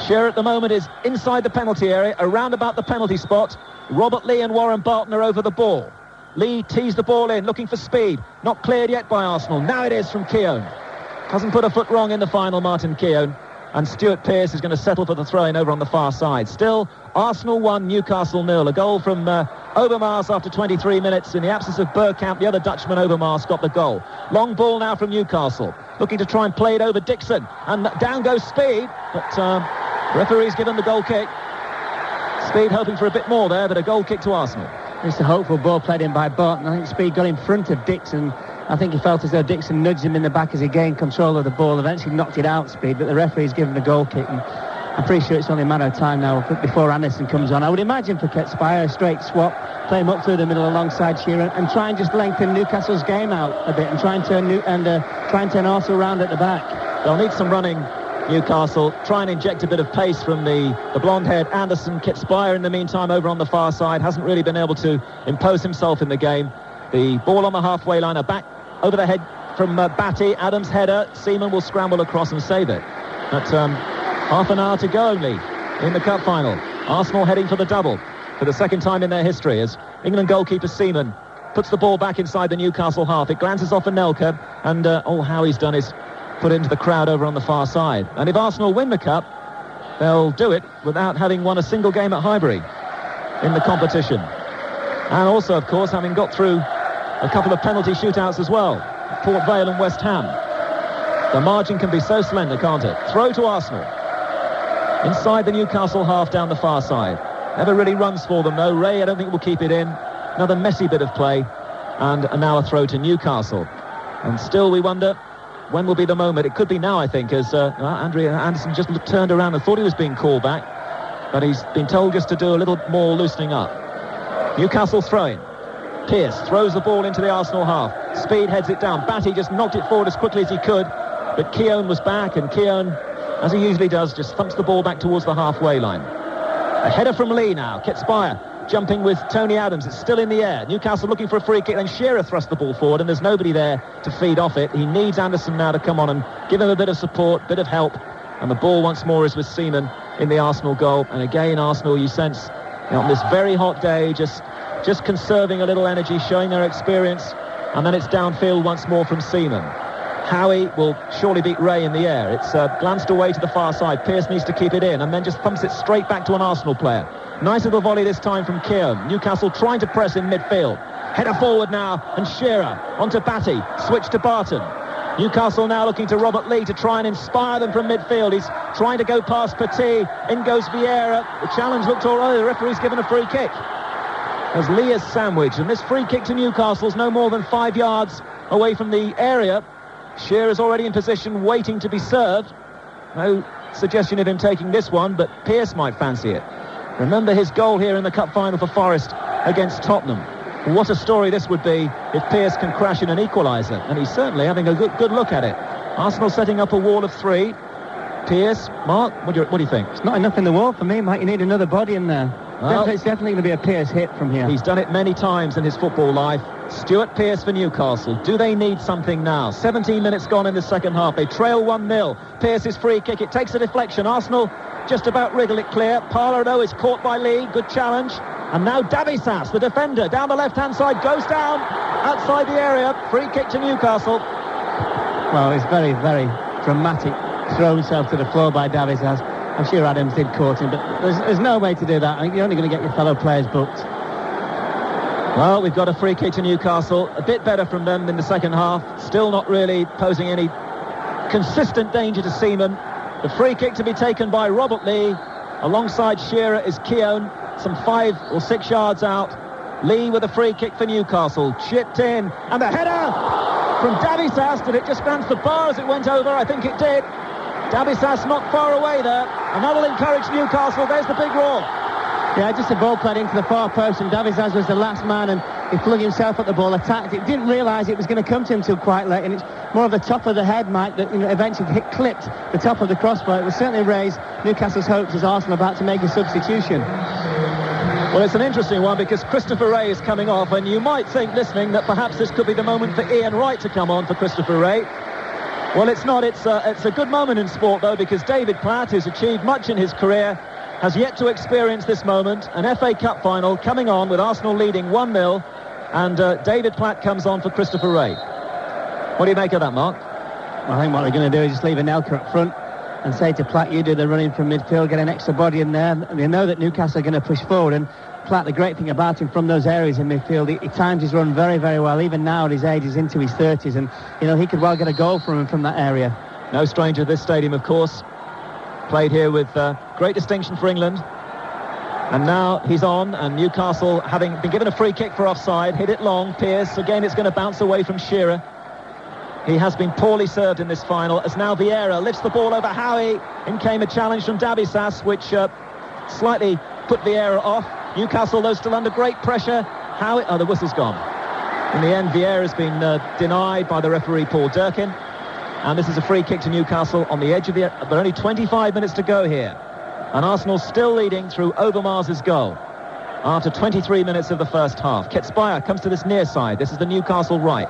Shearer at the moment is inside the penalty area, around about the penalty spot. Robert Lee and Warren Barton are over the ball. Lee tees the ball in, looking for speed. Not cleared yet by Arsenal. Now it is from Keown. Hasn't put a foot wrong in the final, Martin Keown. And Stuart Pearce is going to settle for the throw-in over on the far side. Still, Arsenal 1, Newcastle 0. A goal from Overmars after 23 minutes. In the absence of Bergkamp, the other Dutchman, Overmars, got the goal. Long ball now from Newcastle. Looking to try and play it over Dixon. And down goes Speed. But referee's given the goal kick. Speed hoping for a bit more there, but a goal kick to Arsenal. It's a hopeful ball played in by Barton. I think Speed got in front of Dixon. I think he felt as though Dixon nudged him in the back as he gained control of the ball. Eventually knocked it out, Speed, but the referee's given a goal kick. And I'm pretty sure it's only a matter of time now before Anderson comes on. I would imagine for Ketspire, a straight swap, play him up through the middle alongside Shearer and try and just lengthen Newcastle's game out a bit and try and turn Arsenal around at the back. They'll need some running, Newcastle. Try and inject a bit of pace from the blonde-haired Anderson. Ketspire, in the meantime, over on the far side, hasn't really been able to impose himself in the game. The ball on the halfway line, a back over the head from Batty. Adams' header. Seaman will scramble across and save it. But half an hour to go only in the cup final. Arsenal heading for the double for the second time in their history as England goalkeeper Seaman puts the ball back inside the Newcastle half. It glances off Anelka and all Howie's done is put into the crowd over on the far side. And if Arsenal win the cup, they'll do it without having won a single game at Highbury in the competition. And also, of course, having got through a couple of penalty shootouts as well. Port Vale and West Ham. The margin can be so slender, can't it? Throw to Arsenal. Inside the Newcastle half down the far side. Never really runs for them, though. Ray, I don't think, will keep it in. Another messy bit of play. And now a throw to Newcastle. And still we wonder, when will be the moment? It could be now, I think, as Andrea Anderson just turned around and thought he was being called back. But he's been told just to do a little more loosening up. Newcastle throwing. Pearce throws the ball into the Arsenal half. Speed heads it down. Batty just knocked it forward as quickly as he could. But Keown was back, and Keown, as he usually does, just thumps the ball back towards the halfway line. A header from Lee now. Ketspire jumping with Tony Adams. It's still in the air. Newcastle looking for a free kick. Then Shearer thrust the ball forward, and there's nobody there to feed off it. He needs Anderson now to come on and give him a bit of support, bit of help. And the ball once more is with Seaman in the Arsenal goal. And again, Arsenal, you sense, on this very hot day, just conserving a little energy, showing their experience, and then it's downfield once more from Seaman. Howie will surely beat Ray in the air. It's glanced away to the far side. Pearce needs to keep it in and then just thumps it straight back to an Arsenal player. Nice little volley this time from Keown. Newcastle trying to press in midfield. Header forward now, and Shearer onto Batty. Switch to Barton. Newcastle now looking to Robert Lee to try and inspire them from midfield. He's trying to go past Petit. In goes Vieira. The challenge looked all right. The referee's given a free kick. As Lee is sandwiched, and this free kick to Newcastle's no more than 5 yards away from the area. Shearer's already in position, waiting to be served. No suggestion of him taking this one, but Pearce might fancy it. Remember his goal here in the cup final for Forest against Tottenham. What a story this would be if Pearce can crash in an equaliser, and he's certainly having a good look at it. Arsenal setting up a wall of 3. Pearce. Mark, what do you think? It's not enough in the wall for me, Mike. You need another body in there. Well, it's definitely going to be a Pearce hit from here. He's done it many times in his football life. Stuart Pearce for Newcastle. Do they need something now? 17 minutes gone in the second half. They trail 1-0. Pearce's free kick. It takes a deflection. Arsenal just about wriggle it clear. Parler, though, is caught by Lee. Good challenge. And now Davisas, the defender, down the left-hand side, goes down outside the area. Free kick to Newcastle. Well, it's very, very dramatic. Throw himself to the floor by Davisas. I'm sure Adams did court him, but there's no way to do that. I think you're only going to get your fellow players booked. Well, we've got a free kick to Newcastle. A bit better from them in the second half. Still not really posing any consistent danger to Seaman. The free kick to be taken by Robert Lee. Alongside Shearer is Keown, some 5 or 6 yards out. Lee with a free kick for Newcastle. Chipped in. And the header from Davisas. Did it just bounce the bar as it went over? I think it did. Davisas not far away there. And that'll encourage Newcastle. There's the big roar. Yeah, just a ball played into the far post, and Davisas was the last man, and he flung himself at the ball, attacked it, didn't realise it was going to come to him till quite late, and it's more of the top of the head, Mike, that eventually clipped the top of the crossbar. It will certainly raise Newcastle's hopes as Arsenal about to make a substitution. Well, it's an interesting one because Christopher Wray is coming off, and you might think, listening, that perhaps this could be the moment for Ian Wright to come on for Christopher Wray. Well, it's not. It's a good moment in sport, though, because David Platt, who's achieved much in his career, has yet to experience this moment. An FA Cup final coming on with Arsenal leading 1-0, and David Platt comes on for Christopher Wray. What do you make of that, Mark? Well, I think what they're going to do is just leave Anelka up front and say to Platt, you do the running from midfield, get an extra body in there. And they know that Newcastle are going to push forward, and Platt, the great thing about him from those areas in midfield, he times his run very, very well. Even now at his age, he's into his 30s, and he could well get a goal from him from that area. No stranger to this stadium, of course. Played here with great distinction for England. And now he's on, and Newcastle, having been given a free kick for offside, hit it long. Pearce, again, it's going to bounce away from Shearer. He has been poorly served in this final, as now Vieira lifts the ball over Howie. In came a challenge from Davisas, which slightly put Vieira off. Newcastle, though, still under great pressure. Howie, the whistle's gone. In the end, Vieira's been denied by the referee, Paul Durkin. And this is a free kick to Newcastle on the edge of the... But only 25 minutes to go here. And Arsenal still leading through Overmars' goal after 23 minutes of the first half. Ketspire comes to this near side. This is the Newcastle right.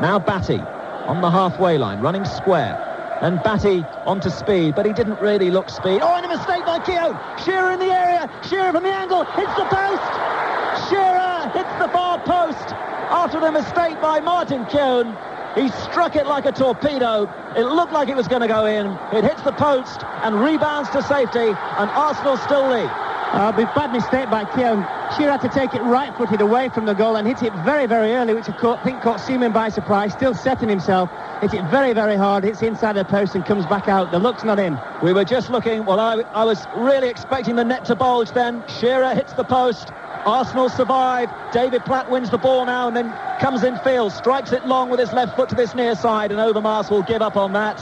Now Batty on the halfway line, running square. And Batty onto speed, but he didn't really look speed. Oh, and a mistake by Keown. Shearer in the area. Shearer from the angle. Hits the post. Shearer hits the far post after the mistake by Martin Keown. He struck it like a torpedo. It looked like it was going to go in. It hits the post and rebounds to safety, and Arsenal still lead. A bad mistake by Keown. Shearer had to take it right-footed away from the goal and hit it very, very early, which I think caught Seaman by surprise, still setting himself. Hit it very, very hard, hits inside the post and comes back out. The look's not in. We were just looking, well, I was really expecting the net to bulge then. Shearer hits the post. Arsenal survive. David Platt wins the ball now and then comes in field, strikes it long with his left foot to this near side, and Overmars will give up on that.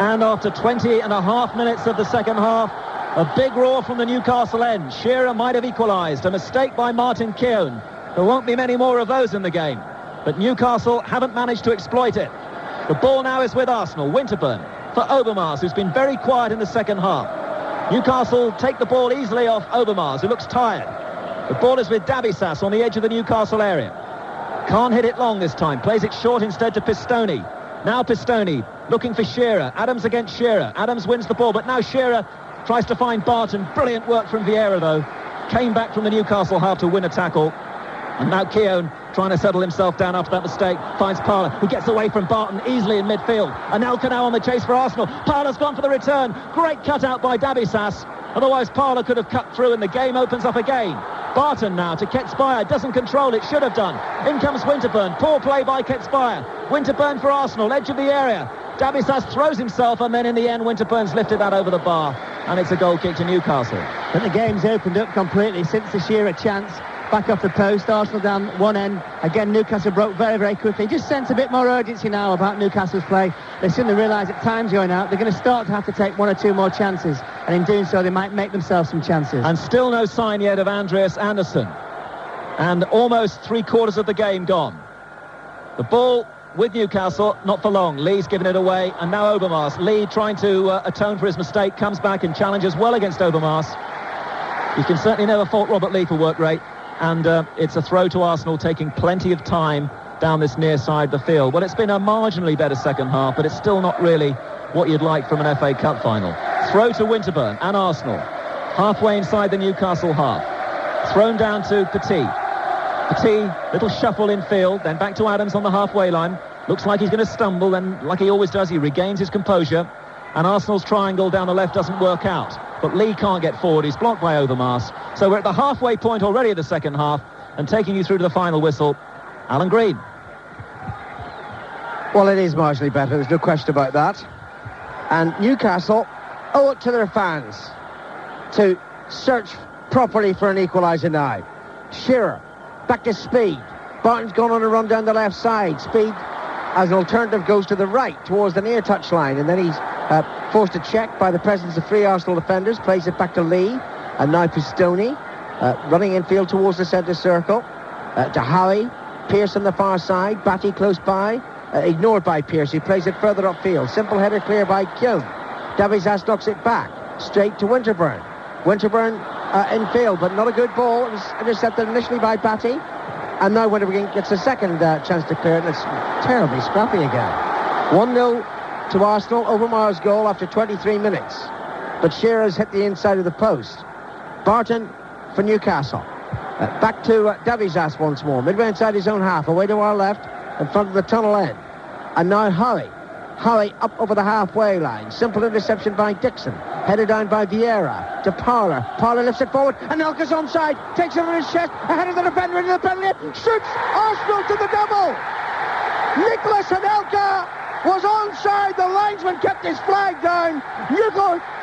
And after 20 and a half minutes of the second half, a big roar from the Newcastle end. Shearer might have equalised. A mistake by Martin Keown. There won't be many more of those in the game. But Newcastle haven't managed to exploit it. The ball now is with Arsenal. Winterburn for Overmars, who's been very quiet in the second half. Newcastle take the ball easily off Overmars, who looks tired. The ball is with Davisas on the edge of the Newcastle area. Can't hit it long this time. Plays it short instead to Pistoni. Now Pistoni looking for Shearer. Adams against Shearer. Adams wins the ball, but now Shearer tries to find Barton. Brilliant work from Vieira, though. Came back from the Newcastle half to win a tackle. And now Keown trying to settle himself down after that mistake. Finds Parler, who gets away from Barton easily in midfield. Anelka now on the chase for Arsenal. Parler's gone for the return. Great cutout by Davisas. Otherwise, Parler could have cut through and the game opens up again. Barton now to Ketspire. Doesn't control it. Should have done. In comes Winterburn. Poor play by Ketspire. Winterburn for Arsenal. Edge of the area. Davisas throws himself, and then in the end, Winterburn's lifted that over the bar. And it's a goal kick to Newcastle. But the game's opened up completely since the Shearer chance. Back off the post, Arsenal down one end. Again, Newcastle broke very, very quickly. Just sense a bit more urgency now about Newcastle's play. They suddenly realise that time's going out. They're going to start to have to take one or two more chances. And in doing so, they might make themselves some chances. And still no sign yet of Andreas Andersen. And almost 3/4 of the game gone. The ball with Newcastle, not for long. Lee's given it away, and now Overmars. Lee trying to atone for his mistake, comes back and challenges well against Overmars. You can certainly never fault Robert Lee for work rate, and it's a throw to Arsenal, taking plenty of time down this near side of the field. Well, it's been a marginally better second half, but it's still not really what you'd like from an FA Cup final. Throw to Winterburn and Arsenal, halfway inside the Newcastle half. Thrown down to Petit. Petit, little shuffle in field, then back to Adams on the halfway line. Looks like he's going to stumble, then like he always does, he regains his composure. And Arsenal's triangle down the left doesn't work out. But Lee can't get forward, he's blocked by Overmars. So we're at the halfway point already of the second half, and taking you through to the final whistle, Alan Green. Well, it is marginally better, there's no question about that. And Newcastle owe it to their fans to search properly for an equaliser now. Shearer, back to Speed. Barton's gone on a run down the left side. Speed, as an alternative, goes to the right towards the near touch line, and then he's forced to check by the presence of 3 Arsenal defenders. Plays it back to Lee, and now Pistoni running infield towards the centre circle. To Howie, Pearce on the far side, Batty close by, ignored by Pearce, who plays it further upfield. Simple header clear by Kiln. Davies knocks it back straight to Winterburn. Winterburn infield, but not a good ball. It was intercepted initially by Batty, and now Winterburn gets a second chance to clear it, and it's terribly scrappy again. 1-0 to Arsenal, Overmars' goal after 23 minutes, but Shearer's hit the inside of the post. Barton for Newcastle. Back to Davies once more, midway inside his own half, away to our left, in front of the tunnel end. And now Howie up over the halfway line. Simple interception by Dixon. Headed down by Vieira to Parler. Parler lifts it forward, and Elka's onside. Takes it on his chest, ahead of the defender into the penalty. Shoots Arsenal to the double. Nicholas Anelka was onside. The linesman kept his flag down.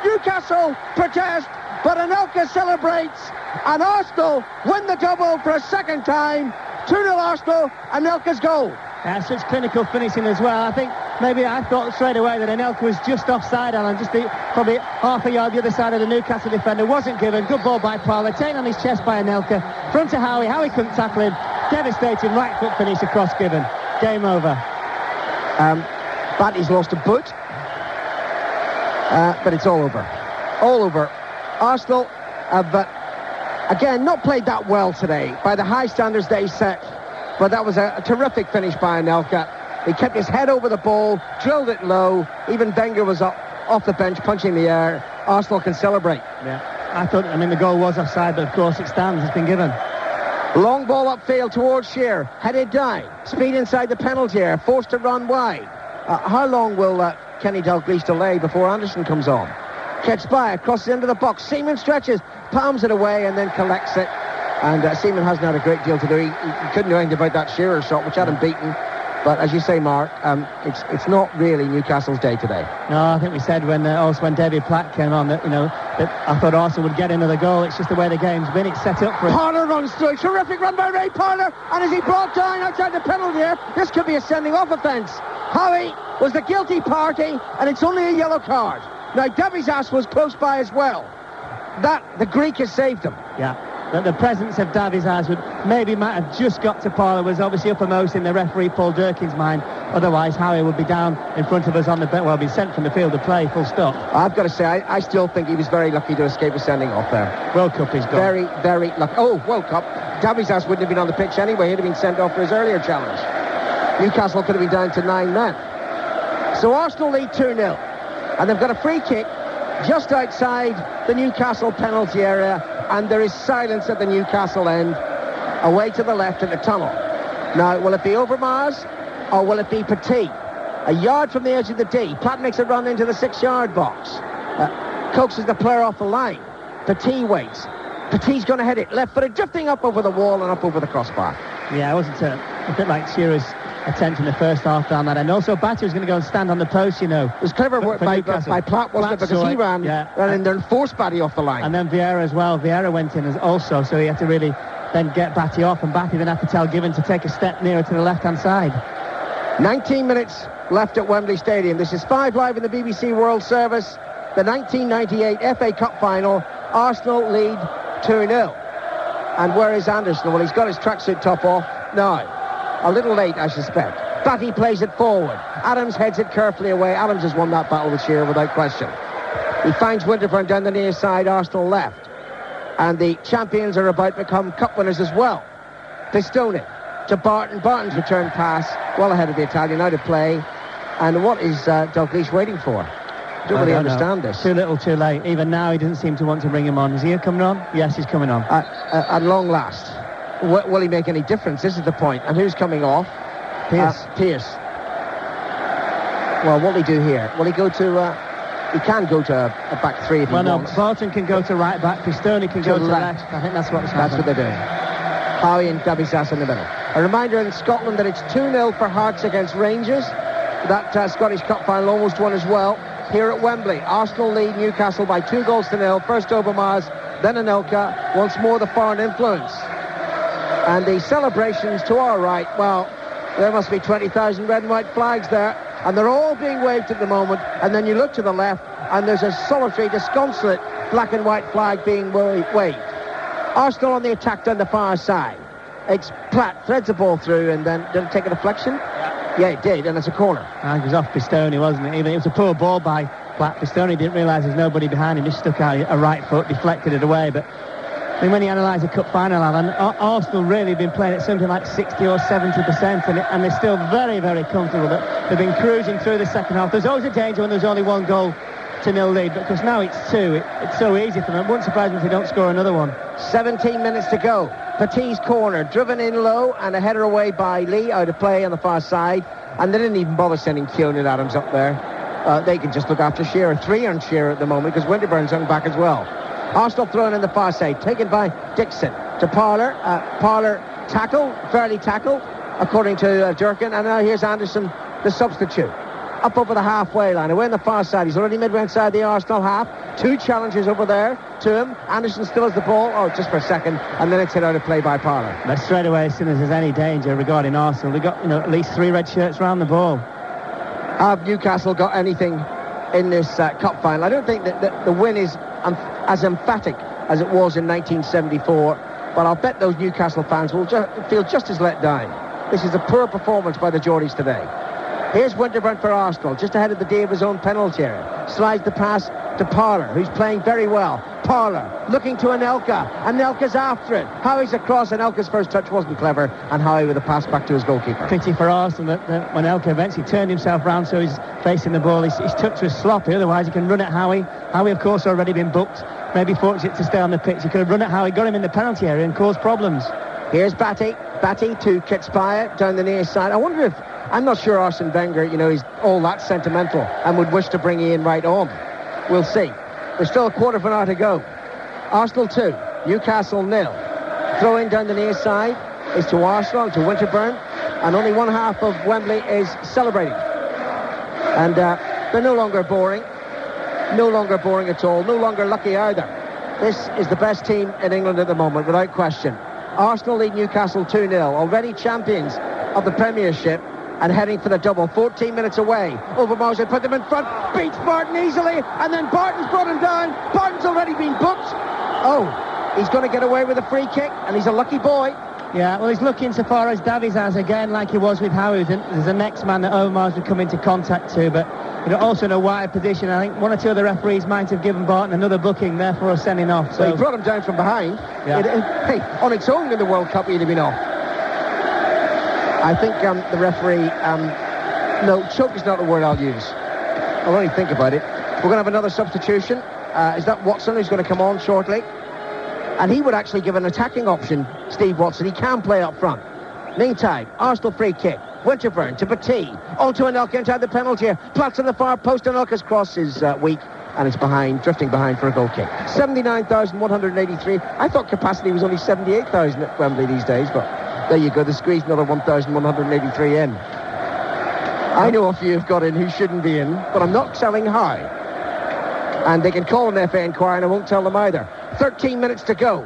Newcastle protest, but Anelka celebrates, and Arsenal win the double for a second time. 2-0 Arsenal, Anelka's goal. Yeah, such clinical finishing as well. I think maybe I thought straight away that Anelka was just offside, Alan, just probably half a yard the other side of the Newcastle defender. Wasn't given. Good ball by Parler, taken on his chest by Anelka. Front to Howie. Howie couldn't tackle him. Devastating right foot finish across Given. Game over. Batty's lost a boot, but it's all over. All over. Arsenal have, again, not played that well today by the high standards they set. But that was a terrific finish by Anelka. He kept his head over the ball, drilled it low. Even Wenger was up off the bench, punching the air. Arsenal can celebrate. Yeah, the goal was offside, but of course it stands. It's been given. Long ball upfield towards Shearer. Headed down. Speed inside the penalty area. Forced to run wide. How long will Kenny Dalglish delay before Anderson comes on? Gets by, crosses into the box. Seaman stretches, palms it away, and then collects it. And Seaman hasn't had a great deal to do. He couldn't do anything about that Shearer shot, which had him beaten. But as you say, Mark, it's not really Newcastle's day today. No, I think we said when David Platt came on that I thought Arsenal would get another goal. It's just the way the game's been. It's set up for it. Parler runs through. Terrific run by Ray Parler. And as he brought down outside the penalty area, this could be a sending off offence. Howie was the guilty party, and it's only a yellow card. Now, Davies was close by as well. The Greek has saved him. Yeah. The presence of Davies might have just got to Parler, was obviously uppermost in the referee Paul Durkin's mind. Otherwise, Howie would be down in front of us on the bench. Well, be sent from the field to play, full stop. I've got to say, I still think he was very lucky to escape a sending off there. World Cup is gone. Very, very lucky. Oh, World Cup. Davies wouldn't have been on the pitch anyway. He'd have been sent off for his earlier challenge. Newcastle could have been down to 9 men. So Arsenal lead 2-0. And they've got a free kick just outside the Newcastle penalty area, and there is silence at the Newcastle end, away to the left in the tunnel. Now, will it be Overmars or will it be Petit? A yard from the edge of the D. Platt makes a run into the 6-yard box. Coaxes the player off the line. Petit waits. Petit's going to head it left-footed, drifting up over the wall and up over the crossbar. Yeah, it wasn't a bit like Shearer's attempt in the first half down that, and also Batty was going to go and stand on the post, It was clever work by Platt, wasn't it? Because he ran in there and forced Batty off the line. And then Vieira as well. Vieira went in also, so he had to really then get Batty off, and Batty then had to tell Given to take a step nearer to the left-hand side. 19 minutes left at Wembley Stadium. This is 5 Live in the BBC World Service. The 1998 FA Cup final. Arsenal lead 2-0. And where is Anderson? Well, he's got his tracksuit top off now. A little late, I suspect. Batty plays it forward. Adams heads it carefully away. Adams has won that battle with Shearer without question. He finds Winterburn down the near side, Arsenal left. And the champions are about to become cup winners as well. Pistone to Barton. Barton's return pass well ahead of the Italian, out of play. And what is Dalglish waiting for? I don't really understand this. Too little, too late. Even now, he doesn't seem to want to bring him on. Is he coming on? Yes, he's coming on. At long last. Will he make any difference? This is the point. And who's coming off? Pearce. Well, what'll he do here? Will he go to... he can go to a back three if he wants. Barton can go to right back. Pistone can go to left. I think that's what's happening. That's what they're doing. Howie and Dabizas in the middle. A reminder in Scotland that it's 2-0 for Hearts against Rangers. That Scottish Cup final almost won as well. Here at Wembley, Arsenal lead Newcastle by 2-0. First Overmars, then Anelka. Once more the foreign influence. And the celebrations to our right, well, there must be 20,000 red and white flags there. And they're all being waved at the moment. And then you look to the left, and there's a solitary, disconsolate black and white flag being waved. Arsenal on the attack down the far side. It's Platt, threads the ball through, and then did it take a deflection? Yeah, it did, and it's a corner. It was off Pistone, wasn't it? It was a poor ball by Platt. Pistone didn't realise there's nobody behind him. Just stuck out a right foot, deflected it away. But I mean, when you analyse the cup final, Alan, Arsenal really have been playing at something like 60 or 70%, and they're still very, very comfortable. But they've been cruising through the second half. There's always a danger when there's only 1 goal to 0 lead, because now it's 2. It's so easy for them. It wouldn't surprise me if they don't score another one. 17 minutes to go. Petit's corner, driven in low, and a header away by Lee, out of play on the far side. And they didn't even bother sending Keown and Adams up there. They can just look after Shearer. 3 on Shearer at the moment, because Winterburn's on back as well. Arsenal thrown in the far side, taken by Dixon to Parler. Parler fairly tackled, according to Durkin. And now here's Anderson, the substitute. Up over the halfway line, away on the far side. He's already midway inside the Arsenal half. 2 challenges over there to him. Anderson still has the ball, just for a second, and then it's hit out of play by Parler. But straight away, as soon as there's any danger regarding Arsenal, they've got at least 3 red shirts round the ball. Have Newcastle got anything in this cup final? I don't think that the win is as emphatic as it was in 1974, but I'll bet those Newcastle fans will feel just as let down. This is a poor performance by the Geordies today. Here's Winterburn for Arsenal, just ahead of the day of his own penalty area. Slides the pass to Parler, who's playing very well. Parler looking to Anelka. Anelka's after it. Howie's across. Anelka's first touch wasn't clever, and Howie with a pass back to his goalkeeper. Pity for Arsenal that when Anelka eventually turned himself round so he's facing the ball. His touch was sloppy, otherwise he can run at Howie. Howie, of course, already been booked. Maybe fortunate to stay on the pitch. He could have run at Howie, got him in the penalty area and caused problems. Here's Batty to Kitspire down the near side. I wonder if, I'm not sure Arsene Wenger, is all that sentimental and would wish to bring Ian Wright on. We'll see. There's still a quarter of an hour to go. Arsenal 2, Newcastle 0. Throw in down the near side is to Arsenal, to Winterburn, and only one half of Wembley is celebrating. And they're no longer boring. No longer boring at all. No longer lucky either. This is the best team in England at the moment, without question. Arsenal lead Newcastle 2-0. Already champions of the Premiership and heading for the double. 14 minutes away. Overmars, they put them in front. Beats Barton easily. And then Barton's brought him down. Barton's already been booked. He's going to get away with a free kick. And he's a lucky boy. Yeah, well, he's looking so far as Davies has again, like he was with Howie. There's the next man that Overmars would come into contact to. But also in a wide position. I think 1 or 2 of the referees might have given Barton another booking, therefore a sending off. So he brought him down from behind. Yeah. Hey, on its own in the World Cup, he'd have been off. I think the referee... no, choke is not the word I'll use. I'll only think about it. We're going to have another substitution. Is that Watson who's going to come on shortly? And he would actually give an attacking option, Steve Watson. He can play up front. Meantime, Arsenal free kick. Winterburn to Petit. On to Anelka inside the penalty area. Platts on the far post. Anelka's cross is weak. And it's drifting behind for a goal kick. 79,183. I thought capacity was only 78,000 at Wembley these days, but there you go. They squeezed another 1,183 in. I know a few have got in who shouldn't be in, but I'm not selling high. And they can call an FA inquiry and I won't tell them either. 13 minutes to go.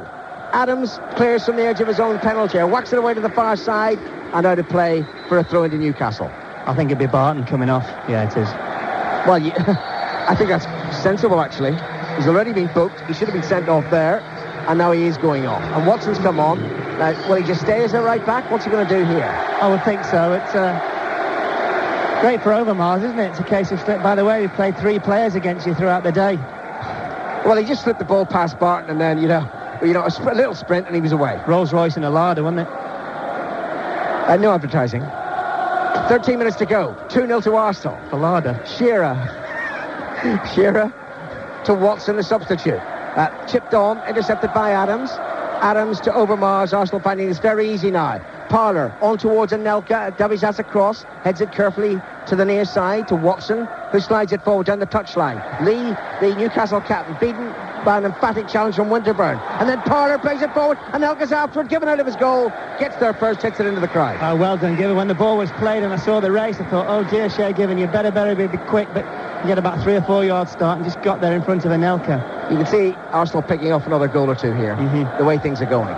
Adams clears from the edge of his own penalty area, whacks it away to the far side and out of play for a throw into Newcastle. I think it'd be Barton coming off. Yeah, it is. Well, I think that's sensible, actually. He's already been booked. He should have been sent off there, and now he is going off. And Watson's come on. Will he just stay as a right back? What's he going to do here? I would think so. Great for Overmars, isn't it? It's a case of, by the way, we played 3 players against you throughout the day. Well, he just slipped the ball past Barton, and then, a little sprint, and he was away. Rolls Royce and a larder, wasn't it? No advertising. 13 minutes to go. 2-0 to Arsenal. The larder. Shearer to Watson, the substitute. Chipped on, intercepted by Adams. Adams to Overmars. Arsenal finding this very easy now. Parlour on towards Anelka. Davies has a cross, heads it carefully to the near side to Watson, who slides it forward down the touchline. Lee, the Newcastle captain, beaten by an emphatic challenge from Winterburn. And then Parlour plays it forward. Anelka's after it, given out of his goal. Gets there first, hits it into the crowd. Oh, well done, Given. When the ball was played and I saw the race, I thought, oh dear, Shea Given, you better be quick. But you get about 3 or 4 yards start and just got there in front of Anelka. You can see Arsenal picking off another goal or two here, the way things are going.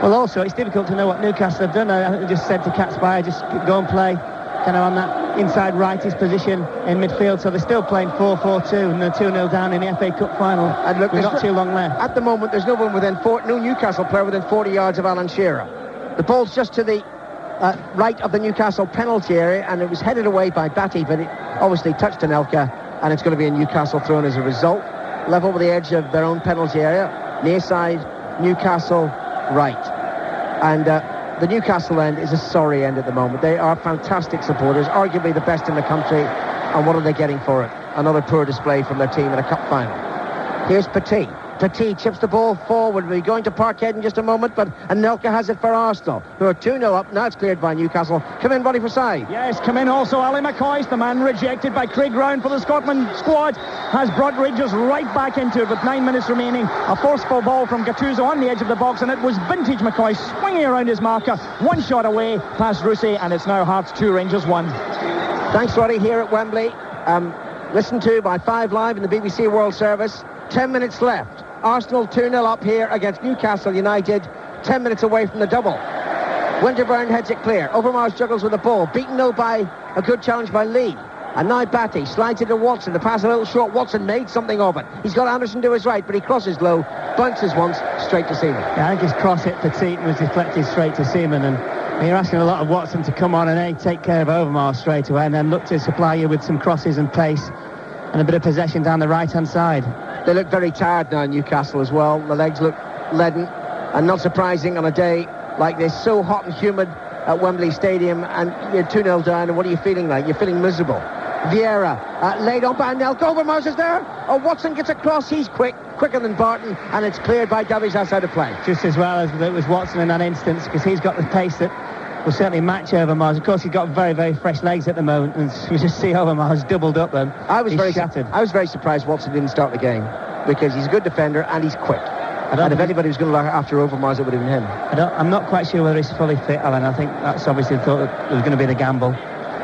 Well, also, it's difficult to know what Newcastle have done. I think they just said to Catspire, just go and play kind of on that inside righties position in midfield. So they're still playing 4-4-2 and they're 2-0 down in the FA Cup final. And look, we've not too long left. At the moment, there's no Newcastle player within 40 yards of Alan Shearer. The ball's just to the right of the Newcastle penalty area, and it was headed away by Batty, but it obviously touched Anelka, and it's going to be a Newcastle throw as a result. Level with the edge of their own penalty area. Near side, Newcastle right. And the Newcastle end is a sorry end at the moment. They are fantastic supporters, arguably the best in the country, and what are they getting for it? Another poor display from their team in a cup final. Here's Petit. Petit chips the ball forward. We're going to Parkhead in just a moment, but Anelka has it for Arsenal, who are 2-0 up. Now it's cleared by Newcastle. Come in, Roddy Forsyth. Yes, come in also Ali McCoist, the man rejected by Craig Brown for the Scotland squad, has brought Rangers right back into it with 9 minutes remaining. A forceful ball from Gattuso on the edge of the box, and it was vintage McCoist swinging around his marker. One shot away past Rusey, and it's now Hearts 2, Rangers 1. Thanks, Roddy, here at Wembley. Listened to by 5 Live in the BBC World Service. 10 minutes left. Arsenal 2-0 up here against Newcastle United, 10 minutes away from the double. Winterburn heads it clear. Overmars juggles with the ball, beaten though by a good challenge by Lee. And now Batty slides it to Watson. The pass a little short. Watson made something of it. He's got Anderson to his right, but he crosses low, bounces once, straight to Seaman. Yeah, I think his cross hit Petit was deflected straight to Seaman, and you're asking a lot of Watson to come on and take care of Overmars straight away, and then look to supply you with some crosses and pace and a bit of possession down the right-hand side. They look very tired now, Newcastle, as well. The legs look leaden, and not surprising on a day like this, so hot and humid at Wembley Stadium, and you're 2-0 down, and what are you feeling like? You're feeling miserable. Vieira laid on by Anelka. Overmars is there. Oh, Watson gets across. He's quicker than Barton, and it's cleared by Davies outside of play. Just as well as it was Watson in that instance, because he's got the pace that will certainly match Overmars. Of course, he's got very, very fresh legs at the moment, and you just see Overmars doubled up then. Shattered. I was very surprised Watson didn't start the game, because he's a good defender and he's quick. And if anybody was going to look after Overmars, it would have been him. I'm not quite sure whether he's fully fit, Alan. I think that's obviously thought that it was going to be the gamble.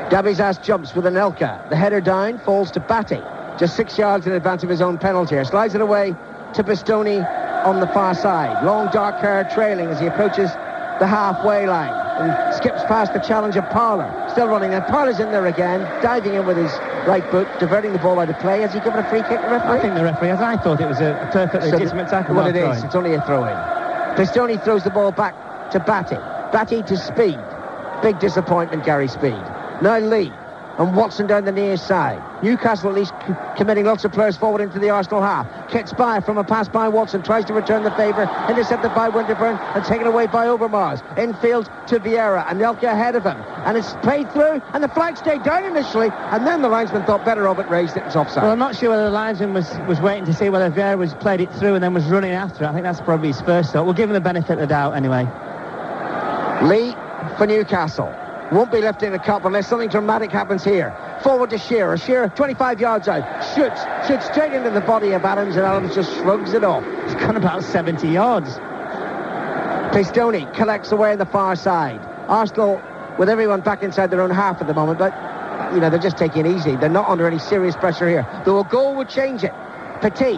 Davies ass jumps with Anelka. The header down, falls to Batty. Just 6 yards in advance of his own penalty here. Slides it away to Bastoni on the far side. Long dark hair trailing as he approaches the halfway line and skips past the challenge of Parlour. Still running, and Parlour's in there again, diving in with his right boot, diverting the ball out of play. Has he given a free kick, the referee? I think the referee has. I thought it was a perfectly legitimate tackle. Well, it is. It's only a throw-in. Bastoni throws the ball back to Batty. Batty to Speed. Big disappointment, Gary Speed. Now Lee and Watson down the near side. Newcastle at least committing lots of players forward into the Arsenal half. Kits by from a pass by Watson, tries to return the favour, intercepted by Winterburn and taken away by Overmars. Infield to Vieira, Anelka ahead of him, and it's played through, and the flag stayed down initially, and then the linesman thought better of it, raised it, it's offside. Well, I'm not sure whether the linesman was waiting to see whether Vieira was played it through and then was running after it. I think that's probably his first thought. We'll give him the benefit of the doubt anyway. Lee for Newcastle. Won't be left in the cup unless something dramatic happens here. Forward to Shearer. Shearer 25 yards out. Shoots straight into the body of Adams, and Adams just shrugs it off. It's gone about 70 yards. Pistoni collects away on the far side. Arsenal with everyone back inside their own half at the moment, but they're just taking it easy. They're not under any serious pressure here. Though a goal would change it. Petit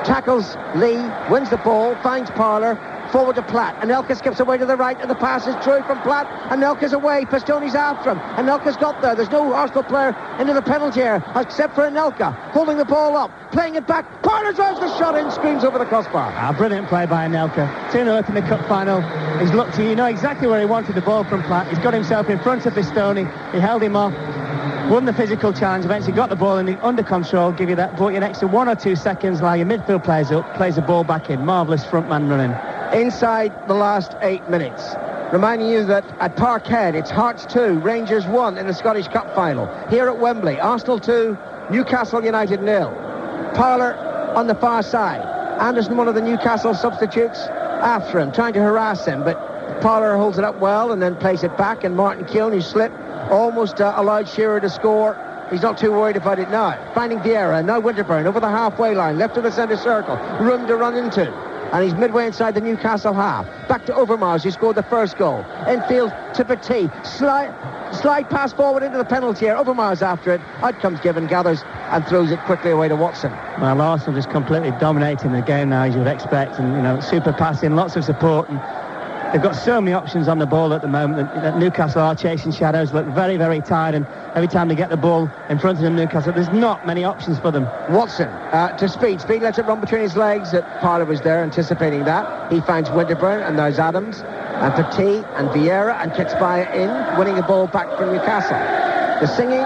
tackles Lee, wins the ball, finds Parlour. Forward to Platt. Anelka skips away to the right, and the pass is through from Platt. Anelka's away. Pistoni's after him. Anelka's got there. There's no Arsenal player into the penalty area except for Anelka. Holding the ball up, playing it back. Parlour drives the shot in, screams over the crossbar. Brilliant play by Anelka. 2-0 in the cup final. He's looked to exactly where he wanted the ball from Platt. He's got himself in front of Pistoni. He held him off. won the physical challenge, eventually got the ball under control, give you that, bought you an extra 1 or 2 seconds, allow your midfield players up, plays the ball back in. Marvellous front man running. Inside the last 8 minutes. Reminding you that at Parkhead, it's Hearts 2, Rangers 1 in the Scottish Cup final. Here at Wembley, Arsenal 2, Newcastle United 0. Parlour on the far side. Anderson, one of the Newcastle substitutes, after him, trying to harass him, but Parlour holds it up well and then plays it back, and Martin Keown, who slipped, almost allowed Shearer to score. He's not too worried about it now. Finding Vieira, now Winterburn, over the halfway line, left of the centre circle, room to run into. And he's midway inside the Newcastle half. Back to Overmars, who scored the first goal. Infield to Petit. Slide pass forward into the penalty area. Overmars after it. Out comes Given, gathers and throws it quickly away to Watson. Well, Arsenal just completely dominating the game now, as you would expect. And, super passing, lots of support. And they've got so many options on the ball at the moment that Newcastle are chasing shadows, look very, very tired, and every time they get the ball in front of them, Newcastle, there's not many options for them. Watson to Speed. Speed lets it run between his legs. Parlour was there anticipating that. He finds Winterburn, and there's Adams, and Petit, and Vieira, and Kitsbaya in, winning the ball back from Newcastle. The singing,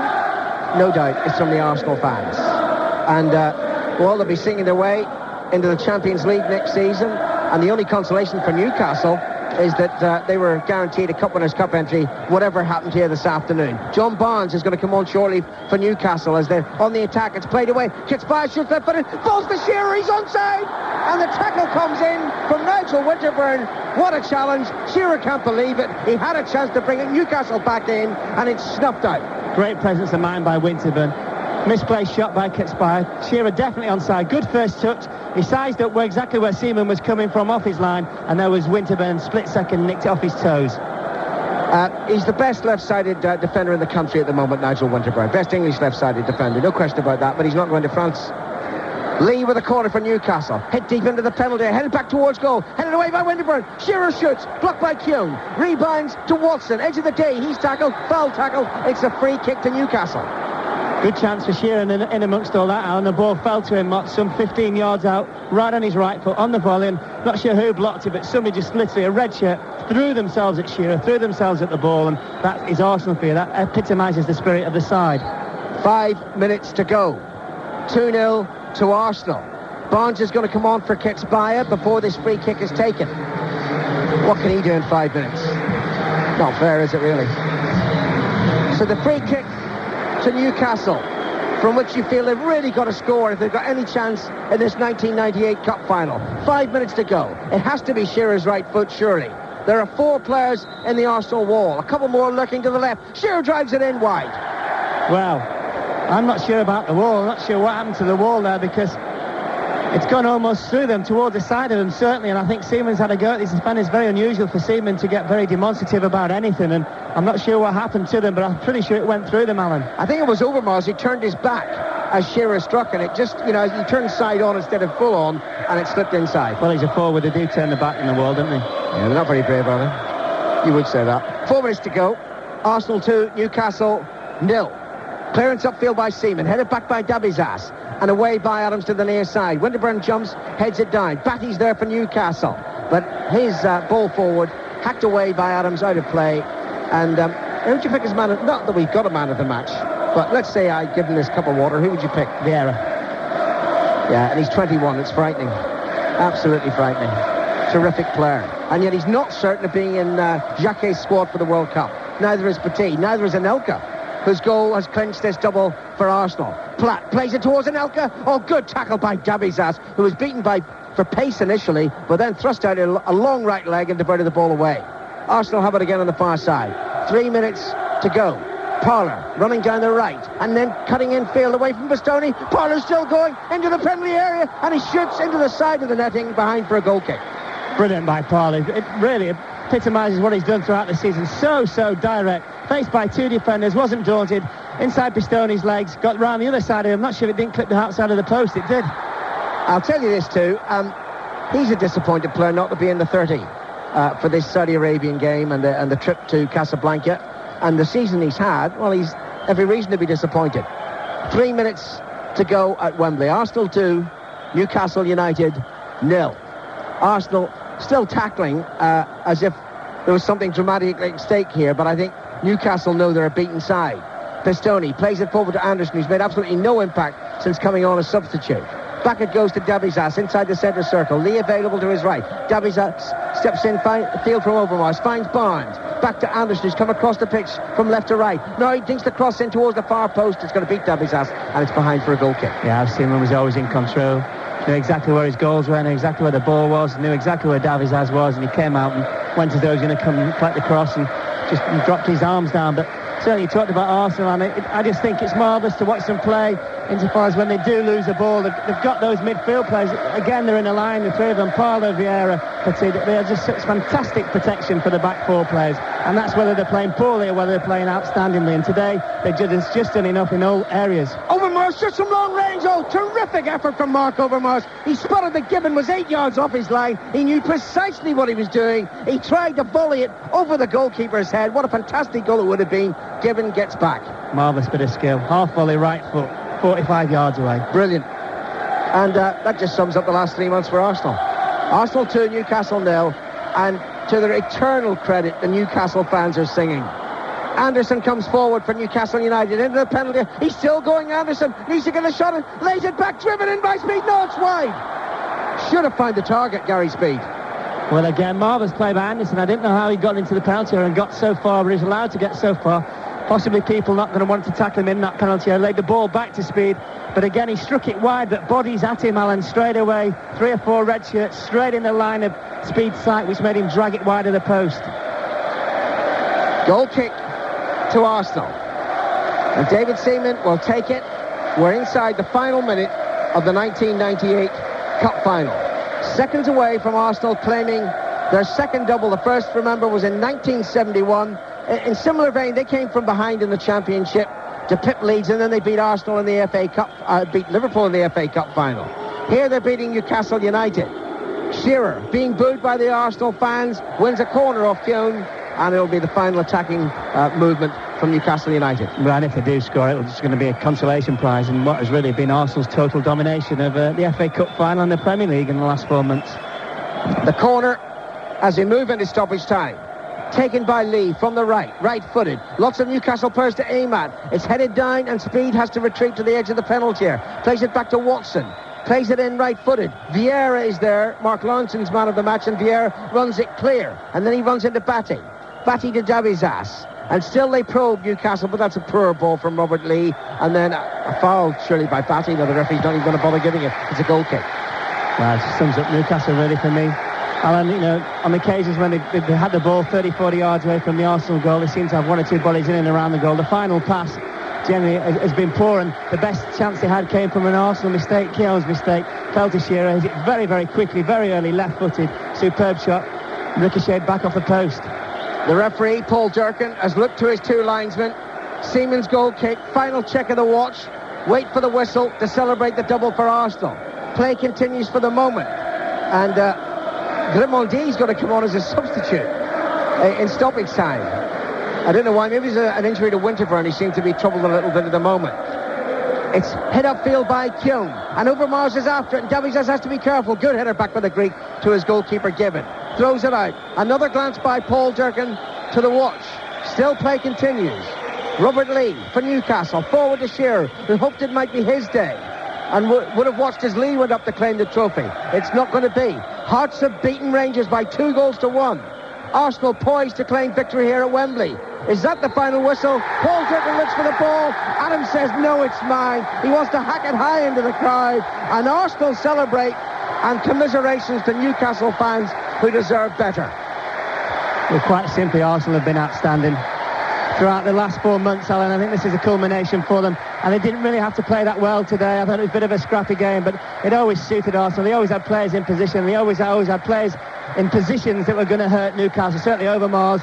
no doubt, is from the Arsenal fans. And, they'll be singing their way into the Champions League next season, and the only consolation for Newcastle is that they were guaranteed a Cup Winners' Cup entry, whatever happened here this afternoon. John Barnes is going to come on shortly for Newcastle as they're on the attack. It's played away. Kitsbaya shoots left-footed, falls to Shearer, he's onside! And the tackle comes in from Nigel Winterburn. What a challenge. Shearer can't believe it. He had a chance to bring Newcastle back in, and it's snuffed out. Great presence of mind by Winterburn. Misplaced shot by Kitsbaya. Shearer definitely onside. Good first touch. He sized up exactly where Seaman was coming from off his line, and there was Winterburn, split second, nicked it off his toes. He's the best left-sided defender in the country at the moment, Nigel Winterburn. Best English left-sided defender, no question about that, but he's not going to France. Lee with a corner for Newcastle. Hit deep into the penalty, headed back towards goal. Headed away by Winterburn. Shearer shoots, blocked by Keown. Rebounds to Watson, edge of the day. He's tackled, foul tackle. It's a free kick to Newcastle. Good chance for Shearer in amongst all that, and the ball fell to him some 15 yards out, right on his right foot, on the volley, and not sure who blocked it, but somebody just literally, a red shirt, threw themselves at Shearer, threw themselves at the ball, and that is Arsenal for you. That epitomises the spirit of the side. 5 minutes to go. 2-0 to Arsenal. Barnes is going to come on for Kitsbaya before this free kick is taken. What can he do in 5 minutes? Not fair, is it really? So the free kick to Newcastle, from which you feel they've really got to score if they've got any chance in this 1998 Cup final. 5 minutes to go. It has to be Shearer's right foot, surely. There are 4 players in the Arsenal wall. A couple more lurking to the left. Shearer drives it in wide. Well, I'm not sure about the wall. I'm not sure what happened to the wall there, because it's gone almost through them, towards the side of them, certainly, and I think Seaman's had a go at these defenders. It's very unusual for Seaman to get very demonstrative about anything, and I'm not sure what happened to them, but I'm pretty sure it went through them, Alan. I think it was Overmars. He turned his back as Shearer struck, and it just, he turned side on instead of full on, and it slipped inside. Well, he's a forward. They do turn the back in the wall, don't they? Yeah, they're not very brave, are they? You would say that. 4 minutes to go. Arsenal 2, Newcastle 0. Clearance upfield by Seaman, headed back by Dabizas, and away by Adams to the near side. Winterburn jumps, heads it down. Batty's there for Newcastle, but his ball forward hacked away by Adams, out of play. And who would you pick as man of... Not that we've got a man of the match, but let's say I give him this cup of water. Who would you pick? Vieira. Yeah, and he's 21. It's frightening. Absolutely frightening. Terrific player. And yet he's not certain of being in Jacquet's squad for the World Cup. Neither is Petit. Neither is Anelka, whose goal has clinched this double for Arsenal. Platt plays it towards Anelka. Oh, good tackle by Dabizas, who was beaten for pace initially, but then thrust out a long right leg and diverted the ball away. Arsenal have it again on the far side. 3 minutes to go. Parlour running down the right and then cutting in field away from Bastoni. Parlour's still going into the penalty area, and he shoots into the side of the netting behind for a goal kick. Brilliant by Parlour. It really epitomises what he's done throughout the season. So direct. Faced by 2 defenders, wasn't daunted. Inside Bastoni's legs, got round the other side of him. Not sure if it didn't clip the outside of the post. It did. I'll tell you this too. He's a disappointed player not to be in the 30 for this Saudi Arabian game and the trip to Casablanca. And the season he's had, well, he's every reason to be disappointed. 3 minutes to go at Wembley. Arsenal 2, Newcastle United 0. Arsenal still tackling as if there was something dramatic at stake here, but I think Newcastle know they're a beaten side. Pistoni plays it forward to Anderson, who's made absolutely no impact since coming on as substitute. Back it goes to Davizas inside the centre circle. Lee available to his right. Davizas steps in, field from Overmars, finds Barnes. Back to Anderson, who's come across the pitch from left to right. Now he thinks the cross in towards the far post. It's going to beat Davizas, and it's behind for a goal kick. Yeah, Seaman was always in control. Knew exactly where his goals were, knew exactly where the ball was, knew exactly where Davizas was, and he came out and went as though he was going to come and collect the cross and just dropped his arms down. But certainly you talked about Arsenal, and I just think it's marvellous to watch them play insofar as when they do lose the ball, they've got those midfield players. Again, they're in a line, the three of them, Parlo, Vieira, Petit. They're just such fantastic protection for the back four players, and that's whether they're playing poorly or whether they're playing outstandingly. And today, they've just done enough in all areas. Overmars just from long range. Oh, terrific effort from Mark Overmars. He spotted that Gibbon was 8 yards off his line. He knew precisely what he was doing. He tried to volley it over the goalkeeper's head. What a fantastic goal it would have been. Gibbon gets back. Marvellous bit of skill. Half volley, right foot, 45 yards away. Brilliant. And that just sums up the last 3 months for Arsenal. Arsenal 2, Newcastle 0. And to their eternal credit, the Newcastle fans are singing. Anderson comes forward for Newcastle United into the penalty. He's still going, Anderson. Needs to get a shot in. Lays it back, driven in by Speed. No, it's wide. Should have found the target, Gary Speed. Well, again, marvellous play by Anderson. I didn't know how he got into the penalty area and got so far, but he's allowed to get so far. Possibly people not going to want to tackle him in that penalty area. Laid the ball back to Speed. But again, he struck it wide, but bodies at him, Alan, straight away. 3 or 4 red shirts straight in the line of Speed's sight, which made him drag it wide of the post. Goal kick to Arsenal. And David Seaman will take it. We're inside the final minute of the 1998 Cup Final. Seconds away from Arsenal claiming their second double. The first, remember, was in 1971. In similar vein, they came from behind in the Championship to pip Leeds, and then they beat Arsenal in the FA Cup, beat Liverpool in the FA Cup final. Here they're beating Newcastle United. Shearer, being booed by the Arsenal fans, wins a corner off Keown, and it'll be the final attacking movement from Newcastle United. Well, and if they do score, it's going to be a consolation prize in what has really been Arsenal's total domination of the FA Cup final and the Premier League in the last 4 months. The corner, as we move into stoppage time, taken by Lee from the right-footed. Lots of Newcastle players to aim at. It's headed down, and Speed has to retreat to the edge of the penalty area. Plays it back to Watson. Plays it in right-footed. Vieira is there. Mark Lawrenson's man of the match, and Vieira runs it clear. And then he runs into Batty. Batty to Davizas. And still they probe Newcastle, but that's a poor ball from Robert Lee. And then a foul, surely, by Batty. No, the referee's not even going to bother giving it. It's a goal kick. Well, it sums up Newcastle, really, for me. Alan, you know, on occasions when they had the ball 30, 40 yards away from the Arsenal goal, they seem to have 1 or 2 volleys in and around the goal. The final pass generally has been poor, and the best chance they had came from an Arsenal mistake, Keown's mistake. Fell to Shearer, hit it very, very quickly, very early, left-footed, superb shot, ricocheted back off the post. The referee, Paul Durkin, has looked to his 2 linesmen. Seaman's goal kick, final check of the watch. Wait for the whistle to celebrate the double for Arsenal. Play continues for the moment, and Grimaldi's going to come on as a substitute in stoppage time. I don't know why. Maybe it's an injury to Winterburn. He seemed to be troubled a little bit at the moment. It's head upfield by Keown, and Overmars is after it, and Davizas has to be careful. Good header back by the Greek to his goalkeeper Gibbon. Throws it out. Another glance by Paul Durkin to the watch. Still play continues. Robert Lee for Newcastle, forward to Shearer, who hoped it might be his day, and would have watched as Lee went up to claim the trophy. It's not going to be. Hearts have beaten Rangers by 2-1. Arsenal poised to claim victory here at Wembley. Is that the final whistle? Paul Durkin looks for the ball. Adam says, no, it's mine. He wants to hack it high into the crowd. And Arsenal celebrate, and commiserations to Newcastle fans who deserve better. Well, quite simply, Arsenal have been outstanding throughout the last 4 months, Alan. I think this is a culmination for them, and they didn't really have to play that well today. I thought it was a bit of a scrappy game, but it always suited Arsenal. They always had players in position. They always had players in positions that were going to hurt Newcastle. Certainly Overmars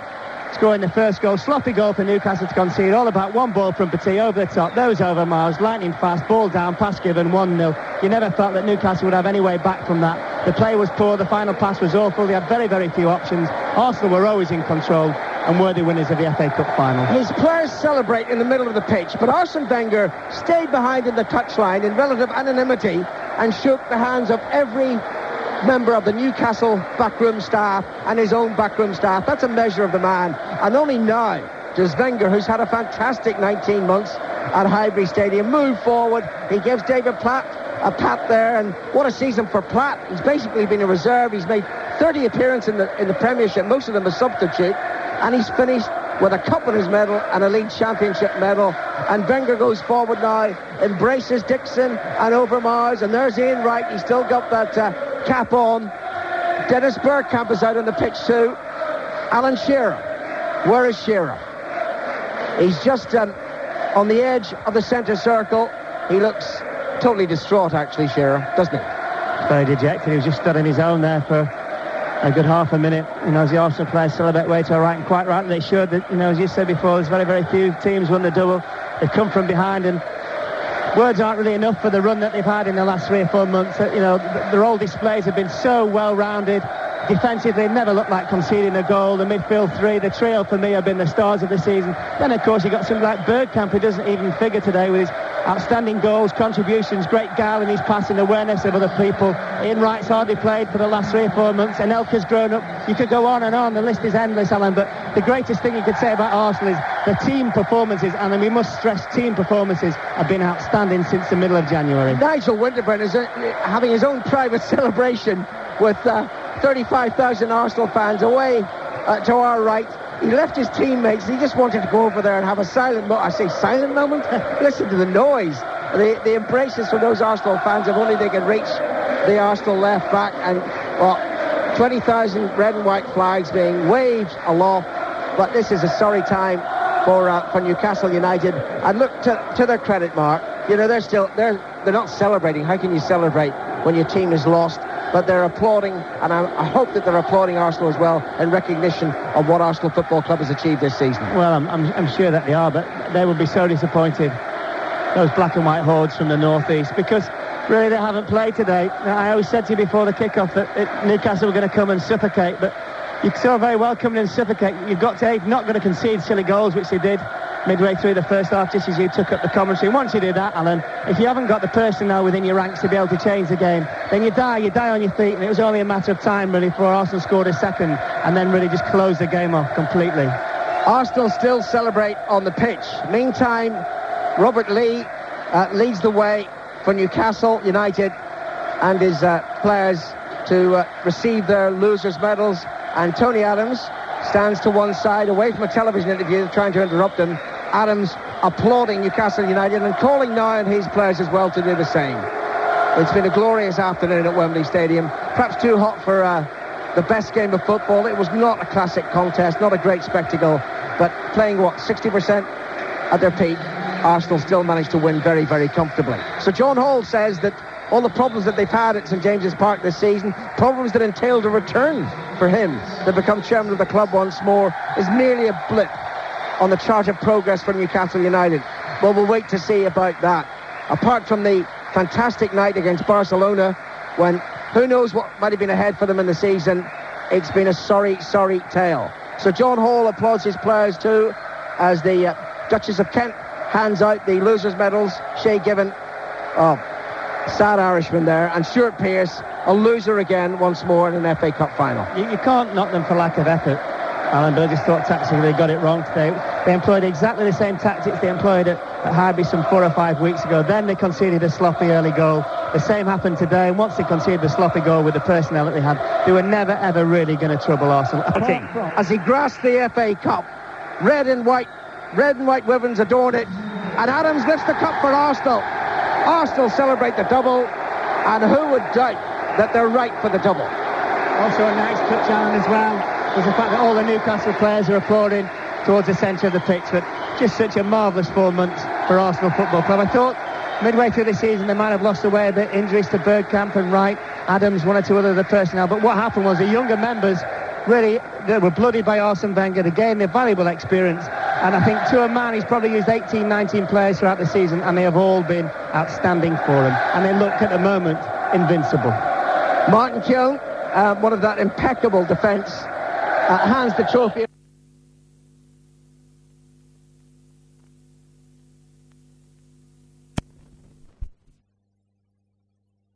scoring the first goal, sloppy goal for Newcastle to concede. All about one ball from Petit over the top. Those Overmars, lightning fast, ball down, pass given, 1-0. You never felt that Newcastle would have any way back from that. The play was poor, the final pass was awful. They had very, very few options. Arsenal were always in control and worthy winners of the FA Cup final. His players celebrate in the middle of the pitch, but Arsene Wenger stayed behind in the touchline in relative anonymity and shook the hands of every member of the Newcastle backroom staff and his own backroom staff. That's a measure of the man. And only now does Wenger, who's had a fantastic 19 months at Highbury Stadium, move forward. He gives David Platt a pat there, and what a season for Platt. He's basically been a reserve. He's made 30 appearances in the Premiership, most of them a substitute, and he's finished with a cup on his medal and a league championship medal. And Wenger goes forward now, embraces Dixon and Overmars, and there's Ian Wright. He's still got that cap on. Dennis Bergkamp is out on the pitch too. Alan Shearer. Where is Shearer? He's just on the edge of the centre circle. He looks totally distraught, actually, Shearer, doesn't he? Very dejected. He was just stood on his own there for a good half a minute. As the Arsenal players celebrate way to our right, and quite right, they should. That, as you said before, there's very, very few teams won the double. They've come from behind, and words aren't really enough for the run that they've had in the last 3 or 4 months. Their all displays have been so well-rounded. Defensively, never looked like conceding a goal. The midfield three, the trio for me have been the stars of the season. Then, of course, you've got somebody like Bergkamp, who doesn't even figure today with his outstanding goals, contributions, great guile in his passing, awareness of other people. Ian Wright's hardly played for the last 3 or 4 months, and Elka's grown up. You could go on and on, the list is endless, Alan, but the greatest thing you could say about Arsenal is the team performances, and we must stress team performances have been outstanding since the middle of January. Nigel Winterburn is having his own private celebration with 35,000 Arsenal fans away to our right. He left his teammates. He just wanted to go over there and have a silent moment. I say silent moment? Listen to the noise. The embraces from those Arsenal fans, if only they could reach the Arsenal left back. And 20,000 red and white flags being waved aloft. But this is a sorry time for Newcastle United. And look, to their credit, Mark, they're not celebrating. How can you celebrate when your team is lost? But they're applauding, and I hope that they're applauding Arsenal as well in recognition of what Arsenal Football Club has achieved this season. Well, I'm sure that they are, but they would be so disappointed, those black and white hordes from the northeast, because really they haven't played today. I always said to you before the kick-off that Newcastle were going to come and suffocate, but you saw very well coming and suffocate. You've got to not going to concede silly goals, which they did midway through the first half, just as you took up the commentary. Once you do that, Alan, if you haven't got the personnel within your ranks to be able to change the game, then you die on your feet, and it was only a matter of time really before Arsenal scored a second and then really just closed the game off completely. Arsenal still celebrate on the pitch. Meantime, Robert Lee leads the way for Newcastle United and his players to receive their losers' medals, and Tony Adams stands to one side away from a television interview trying to interrupt him. Adams applauding Newcastle United and calling now on his players as well to do the same. It's been a glorious afternoon at Wembley Stadium, perhaps too hot for the best game of football. It was not a classic contest, not a great spectacle, but playing 60% at their peak, Arsenal still managed to win very, very comfortably. So John Hall says that all the problems that they've had at St James's Park this season, problems that entailed a return for him to become chairman of the club once more, is merely a blip on the chart of progress for Newcastle United. Well, we'll wait to see about that. Apart from the fantastic night against Barcelona, when who knows what might have been ahead for them in the season, it's been a sorry, sorry tale. So John Hall applauds his players too, as the Duchess of Kent hands out the losers' medals. Shay Given, sad Irishman there, and Stuart Pearce, a loser again once more in an FA Cup final. You can't knock them for lack of effort, Alan, but I just thought tactically they got it wrong today. They employed exactly the same tactics they employed at Highbury some 4 or 5 weeks ago. Then they conceded a sloppy early goal. The same happened today, and once they conceded the sloppy goal with the personnel that they had, they were never ever really going to trouble Arsenal. As he grasped the FA Cup, red and white ribbons adorn it, and Adams lifts the cup for Arsenal. Arsenal celebrate the double, and who would doubt that they're right for the double? Also a nice touch, Alan, as well, was the fact that all the Newcastle players are applauding towards the centre of the pitch. But just such a marvellous 4 months for Arsenal Football Club. I thought midway through the season they might have lost away a bit, injuries to Bergkamp and Wright, Adams, one or two other of the personnel. But what happened was the younger members really, they were blooded by Arsene Wenger. They gained their valuable experience, and I think to a man he's probably used 18, 19 players throughout the season, and they have all been outstanding for him, and they look at the moment invincible. Martin Keown, one of that impeccable defence, hands the trophy